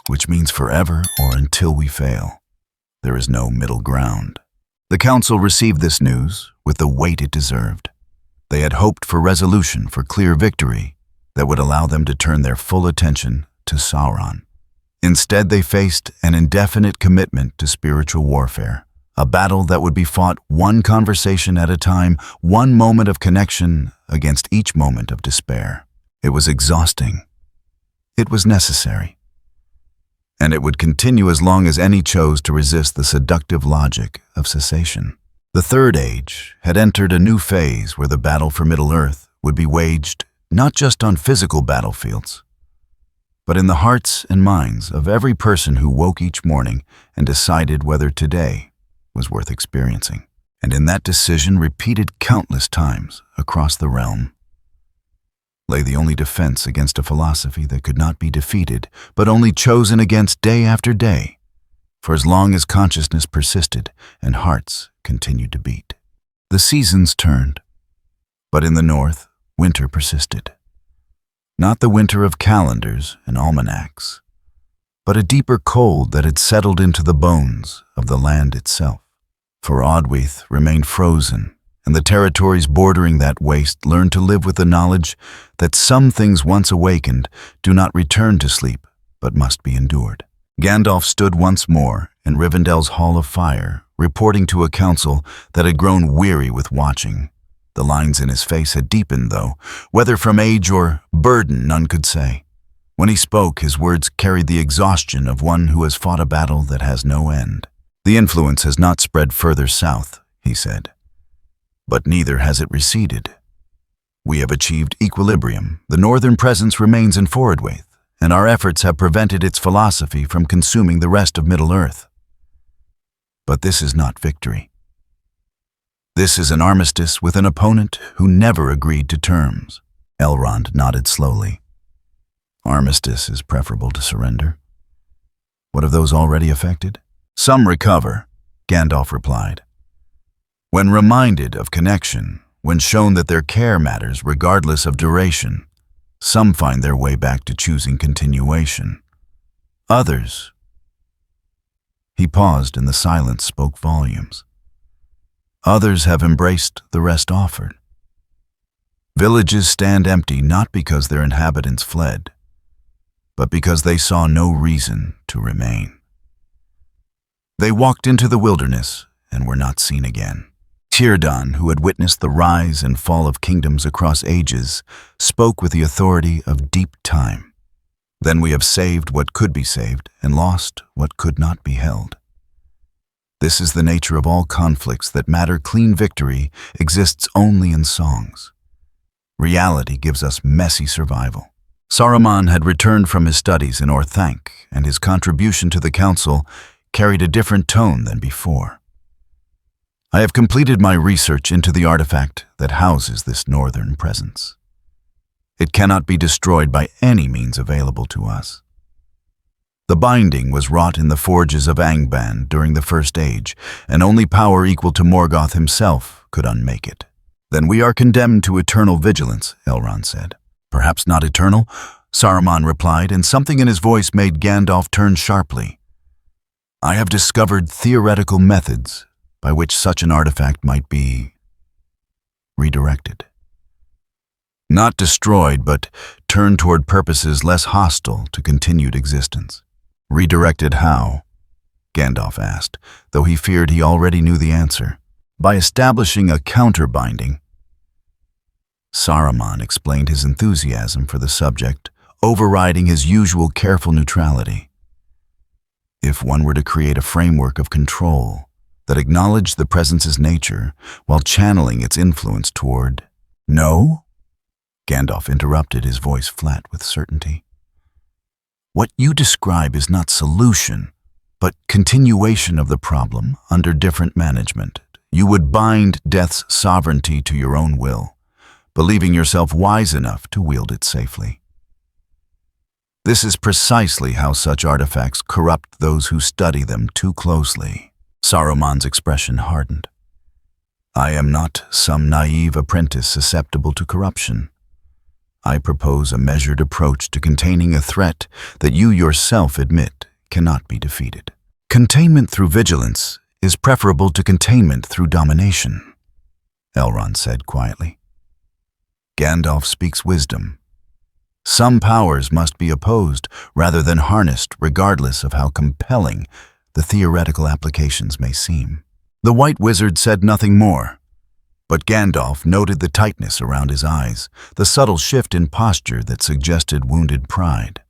Which means forever or until we fail. There is no middle ground. The council received this news with the weight it deserved. They had hoped for resolution, for clear victory that would allow them to turn their full attention to Sauron. Instead, they faced an indefinite commitment to spiritual warfare, a battle that would be fought one conversation at a time, one moment of connection against each moment of despair. It was exhausting. It was necessary. And it would continue as long as any chose to resist the seductive logic of cessation. The Third Age had entered a new phase where the battle for Middle-earth would be waged not just on physical battlefields, but in the hearts and minds of every person who woke each morning and decided whether today was worth experiencing. And in that decision, repeated countless times across the realm, lay the only defense against a philosophy that could not be defeated, but only chosen against day after day, for as long as consciousness persisted and hearts continued to beat. The seasons turned, but in the north, winter persisted. Not the winter of calendars and almanacs, but a deeper cold that had settled into the bones of the land itself. For Odwyth remained frozen, and the territories bordering that waste learned to live with the knowledge that some things once awakened do not return to sleep, but must be endured. Gandalf stood once more in Rivendell's Hall of Fire, reporting to a council that had grown weary with watching. The lines in his face had deepened, though, whether from age or burden none could say. When he spoke, his words carried the exhaustion of one who has fought a battle that has no end. The influence has not spread further south, he said, but neither has it receded. We have achieved equilibrium. The northern presence remains in Forodwaith, and our efforts have prevented its philosophy from consuming the rest of Middle-earth. But this is not victory. This is an armistice with an opponent who never agreed to terms. Elrond nodded slowly. Armistice is preferable to surrender. What of those already affected? Some recover, Gandalf replied. When reminded of connection, when shown that their care matters regardless of duration, some find their way back to choosing continuation. Others. He paused, and the silence spoke volumes. Others have embraced the rest offered. Villages stand empty not because their inhabitants fled, but because they saw no reason to remain. They walked into the wilderness and were not seen again. Círdan, who had witnessed the rise and fall of kingdoms across ages, spoke with the authority of deep time. Then we have saved what could be saved and lost what could not be held. This is the nature of all conflicts that matter. Clean victory exists only in songs. Reality gives us messy survival. Saruman had returned from his studies in Orthanc, and his contribution to the council carried a different tone than before. I have completed my research into the artifact that houses this northern presence. It cannot be destroyed by any means available to us. The binding was wrought in the forges of Angband during the First Age, and only power equal to Morgoth himself could unmake it. Then we are condemned to eternal vigilance, Elrond said. Perhaps not eternal, Saruman replied, and something in his voice made Gandalf turn sharply. I have discovered theoretical methods by which such an artifact might be redirected. Not destroyed, but turned toward purposes less hostile to continued existence. Redirected how? Gandalf asked, though he feared he already knew the answer. By establishing a counterbinding. Saruman explained his enthusiasm for the subject, overriding his usual careful neutrality. If one were to create a framework of control that acknowledged the presence's nature while channeling its influence toward... No? Gandalf interrupted, his voice flat with certainty. What you describe is not solution, but continuation of the problem under different management. You would bind death's sovereignty to your own will, believing yourself wise enough to wield it safely. This is precisely how such artifacts corrupt those who study them too closely. Saruman's expression hardened. I am not some naive apprentice susceptible to corruption. I propose a measured approach to containing a threat that you yourself admit cannot be defeated. Containment through vigilance is preferable to containment through domination, Elrond said quietly. Gandalf speaks wisdom. Some powers must be opposed rather than harnessed, regardless of how compelling the theoretical applications may seem. The White Wizard said nothing more, but Gandalf noted the tightness around his eyes, the subtle shift in posture that suggested wounded pride.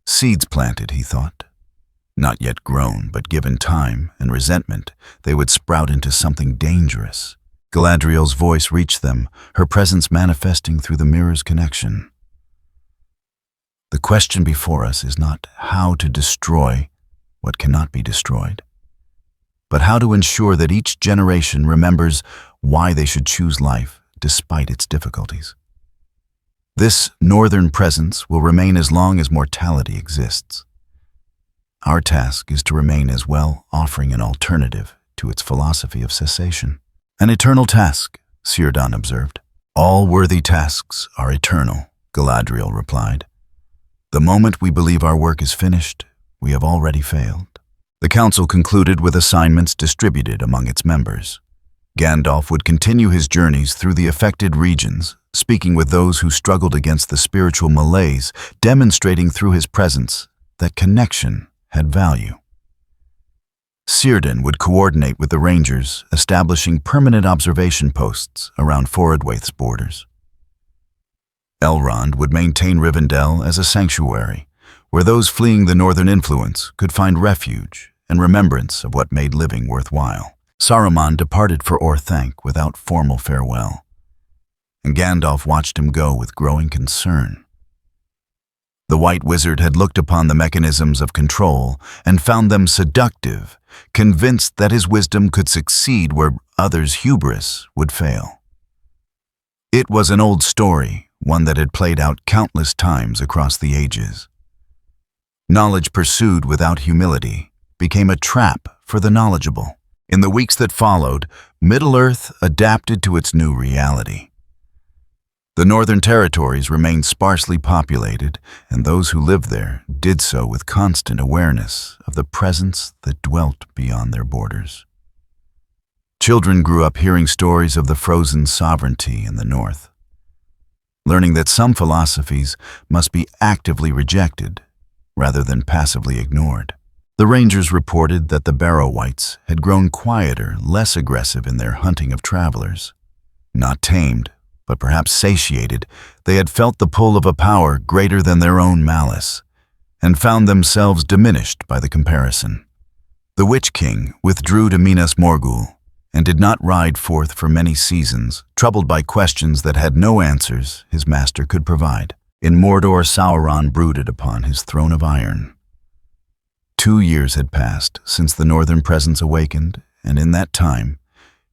Seeds planted, he thought. Not yet grown, but given time and resentment, they would sprout into something dangerous. Galadriel's voice reached them, her presence manifesting through the mirror's connection. The question before us is not how to destroy what cannot be destroyed, but how to ensure that each generation remembers why they should choose life despite its difficulties. This northern presence will remain as long as mortality exists. Our task is to remain as well, offering an alternative to its philosophy of cessation. An eternal task, Círdan observed. All worthy tasks are eternal, Galadriel replied. The moment we believe our work is finished, we have already failed. The council concluded with assignments distributed among its members. Gandalf would continue his journeys through the affected regions, speaking with those who struggled against the spiritual malaise, demonstrating through his presence that connection had value. Círdan would coordinate with the Rangers, establishing permanent observation posts around Forodwaith's borders. Elrond would maintain Rivendell as a sanctuary, where those fleeing the northern influence could find refuge and remembrance of what made living worthwhile. Saruman departed for Orthanc without formal farewell, and Gandalf watched him go with growing concern. The White Wizard had looked upon the mechanisms of control and found them seductive, convinced that his wisdom could succeed where others' hubris would fail. It was an old story, one that had played out countless times across the ages. Knowledge pursued without humility became a trap for the knowledgeable. In the weeks that followed, Middle-earth adapted to its new reality. The northern territories remained sparsely populated, and those who lived there did so with constant awareness of the presence that dwelt beyond their borders. Children grew up hearing stories of the frozen sovereignty in the north, learning that some philosophies must be actively rejected rather than passively ignored. The Rangers reported that the Barrow-wights had grown quieter, less aggressive in their hunting of travelers. Not tamed, but perhaps satiated, they had felt the pull of a power greater than their own malice, and found themselves diminished by the comparison. The Witch King withdrew to Minas Morgul, and did not ride forth for many seasons, troubled by questions that had no answers his master could provide. In Mordor, Sauron brooded upon his throne of iron. 2 years had passed since the northern presence awakened, and in that time,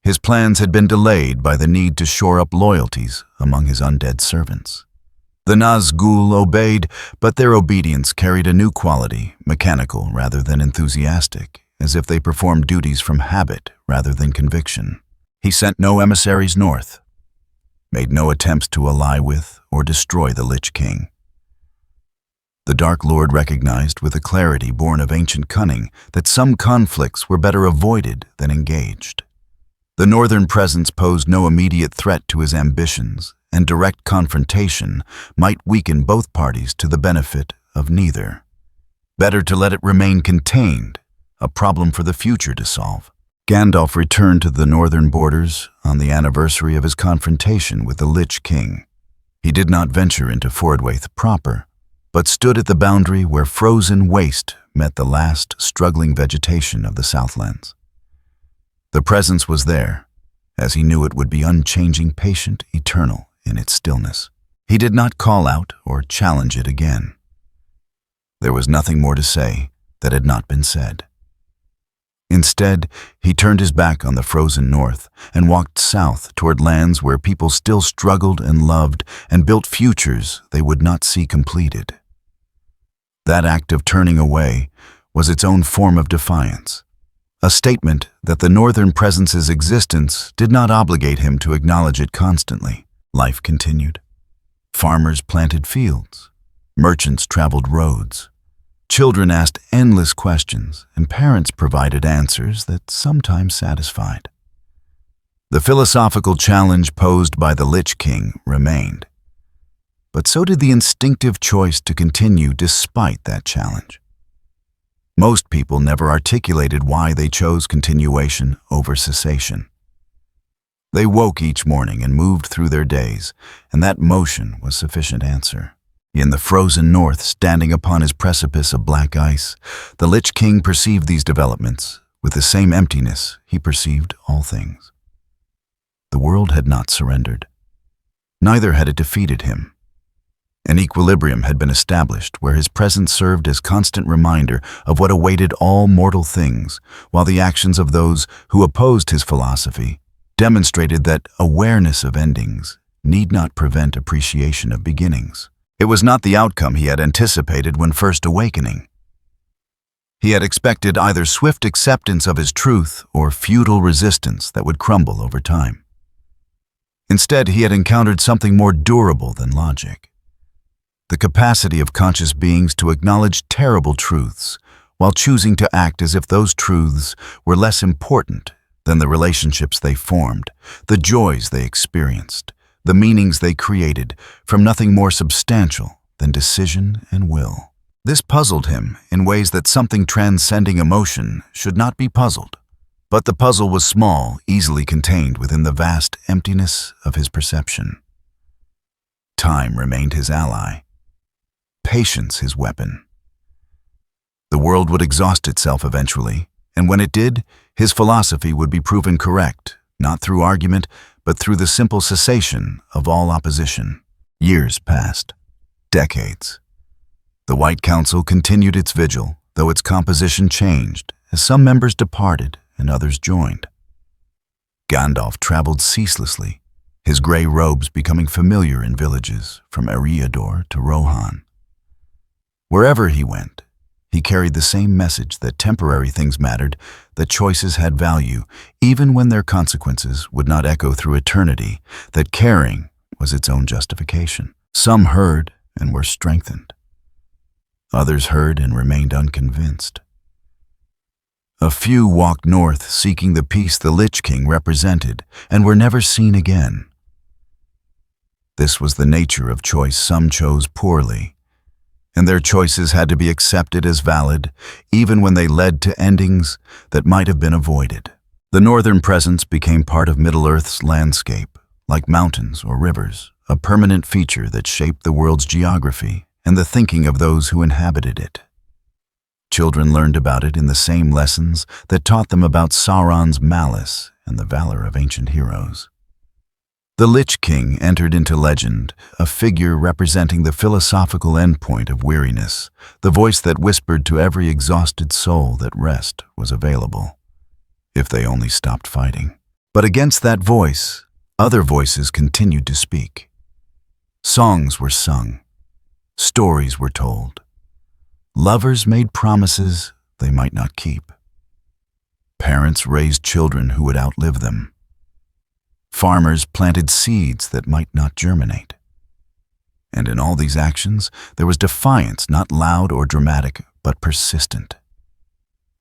his plans had been delayed by the need to shore up loyalties among his undead servants. The Nazgûl obeyed, but their obedience carried a new quality, mechanical rather than enthusiastic, as if they performed duties from habit rather than conviction. He sent no emissaries north, made no attempts to ally with or destroy the Lich King. The Dark Lord recognized with a clarity born of ancient cunning that some conflicts were better avoided than engaged. The northern presence posed no immediate threat to his ambitions, and direct confrontation might weaken both parties to the benefit of neither. Better to let it remain contained, a problem for the future to solve. Gandalf returned to the northern borders on the anniversary of his confrontation with the Lich King. He did not venture into Forodwaith proper, but stood at the boundary where frozen waste met the last struggling vegetation of the Southlands. The presence was there, as he knew it would be unchanging, patient, eternal in its stillness. He did not call out or challenge it again. There was nothing more to say that had not been said. Instead, he turned his back on the frozen north and walked south toward lands where people still struggled and loved and built futures they would not see completed. That act of turning away was its own form of defiance, a statement that the northern presence's existence did not obligate him to acknowledge it constantly. Life continued. Farmers planted fields. Merchants traveled roads. Children asked endless questions, and parents provided answers that sometimes satisfied. The philosophical challenge posed by the Lich King remained, but so did the instinctive choice to continue despite that challenge. Most people never articulated why they chose continuation over cessation. They woke each morning and moved through their days, and that motion was sufficient answer. In the frozen north, standing upon his precipice of black ice, the Lich King perceived these developments with the same emptiness he perceived all things. The world had not surrendered. Neither had it defeated him. An equilibrium had been established where his presence served as constant reminder of what awaited all mortal things, while the actions of those who opposed his philosophy demonstrated that awareness of endings need not prevent appreciation of beginnings. It was not the outcome he had anticipated when first awakening. He had expected either swift acceptance of his truth or futile resistance that would crumble over time. Instead, he had encountered something more durable than logic: the capacity of conscious beings to acknowledge terrible truths while choosing to act as if those truths were less important than the relationships they formed, the joys they experienced, the meanings they created from nothing more substantial than decision and will. This puzzled him in ways that something transcending emotion should not be puzzled. But the puzzle was small, easily contained within the vast emptiness of his perception. Time remained his ally, patience his weapon. The world would exhaust itself eventually, and when it did, his philosophy would be proven correct, not through argument, but through the simple cessation of all opposition. Years passed. Decades. The White Council continued its vigil, though its composition changed as some members departed and others joined. Gandalf traveled ceaselessly, his gray robes becoming familiar in villages from Eriador to Rohan. Wherever he went, he carried the same message that temporary things mattered, that choices had value, even when their consequences would not echo through eternity, that caring was its own justification. Some heard and were strengthened. Others heard and remained unconvinced. A few walked north seeking the peace the Lich King represented and were never seen again. This was the nature of choice some chose poorly, and their choices had to be accepted as valid even when they led to endings that might have been avoided. The northern presence became part of Middle-earth's landscape, like mountains or rivers, a permanent feature that shaped the world's geography and the thinking of those who inhabited it. Children learned about it in the same lessons that taught them about Sauron's malice and the valor of ancient heroes. The Lich King entered into legend, a figure representing the philosophical endpoint of weariness, the voice that whispered to every exhausted soul that rest was available, if they only stopped fighting. But against that voice, other voices continued to speak. Songs were sung, stories were told. Lovers made promises they might not keep. Parents raised children who would outlive them. Farmers planted seeds that might not germinate. And in all these actions, there was defiance, not loud or dramatic, but persistent.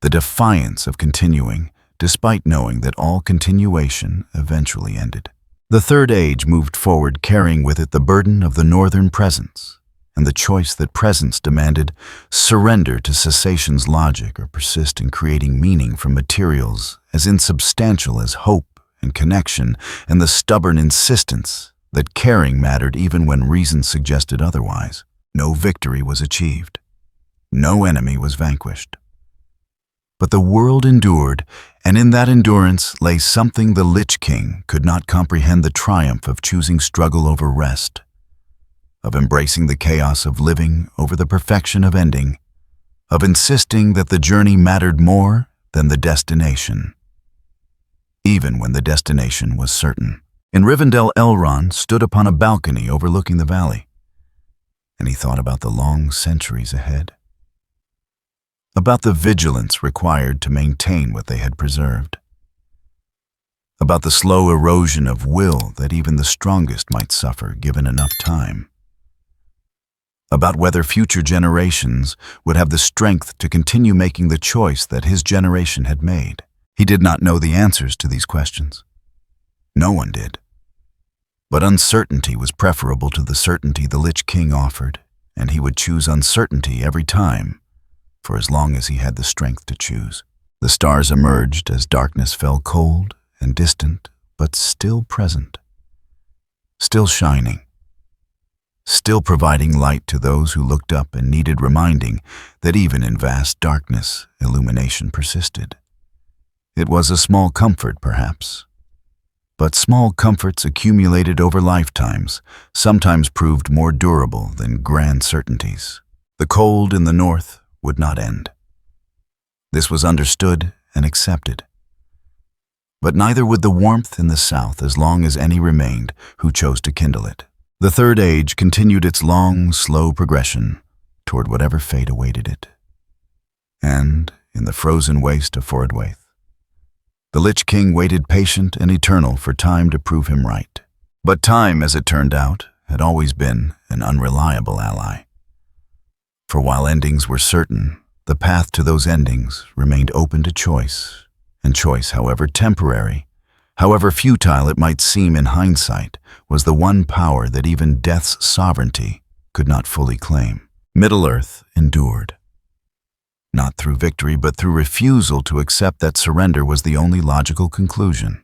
The defiance of continuing, despite knowing that all continuation eventually ended. The Third Age moved forward, carrying with it the burden of the northern presence, and the choice that presence demanded: surrender to cessation's logic or persist in creating meaning from materials as insubstantial as hope and connection, and the stubborn insistence that caring mattered even when reason suggested otherwise. No victory was achieved. No enemy was vanquished. But the world endured, and in that endurance lay something the Lich King could not comprehend: the triumph of choosing struggle over rest, of embracing the chaos of living over the perfection of ending, of insisting that the journey mattered more than the destination, even when the destination was certain. In Rivendell, Elrond stood upon a balcony overlooking the valley, and he thought about the long centuries ahead. about the vigilance required to maintain what they had preserved, about the slow erosion of will that even the strongest might suffer given enough time, about whether future generations would have the strength to continue making the choice that his generation had made. He did not know the answers to these questions. No one did. But uncertainty was preferable to the certainty the Lich King offered, and he would choose uncertainty every time, for as long as he had the strength to choose. The stars emerged as darkness fell cold and distant, but still present, still shining, still providing light to those who looked up and needed reminding that even in vast darkness, illumination persisted. It was a small comfort, perhaps, but small comforts accumulated over lifetimes sometimes proved more durable than grand certainties. The cold in the north would not end. This was understood and accepted. But neither would the warmth in the south as long as any remained who chose to kindle it. The Third Age continued its long, slow progression toward whatever fate awaited it. And, in the frozen waste of Forodwaith, the Lich King waited patient and eternal for time to prove him right. But time, as it turned out, had always been an unreliable ally. For while endings were certain, the path to those endings remained open to choice, and choice, however temporary, however futile it might seem in hindsight, was the one power that even death's sovereignty could not fully claim. Middle-earth endured. Not through victory, but through refusal to accept that surrender was the only logical conclusion.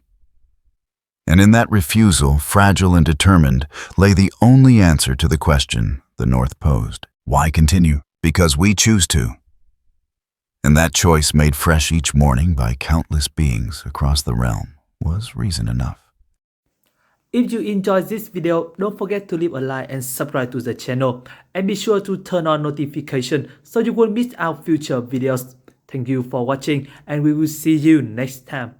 And in that refusal, fragile and determined, lay the only answer to the question the North posed. Why continue? Because we choose to. And that choice made fresh each morning by countless beings across the realm was reason enough. If you enjoyed this video, don't forget to leave a like and subscribe to the channel. And be sure to turn on notification so you won't miss our future videos. Thank you for watching and we will see you next time.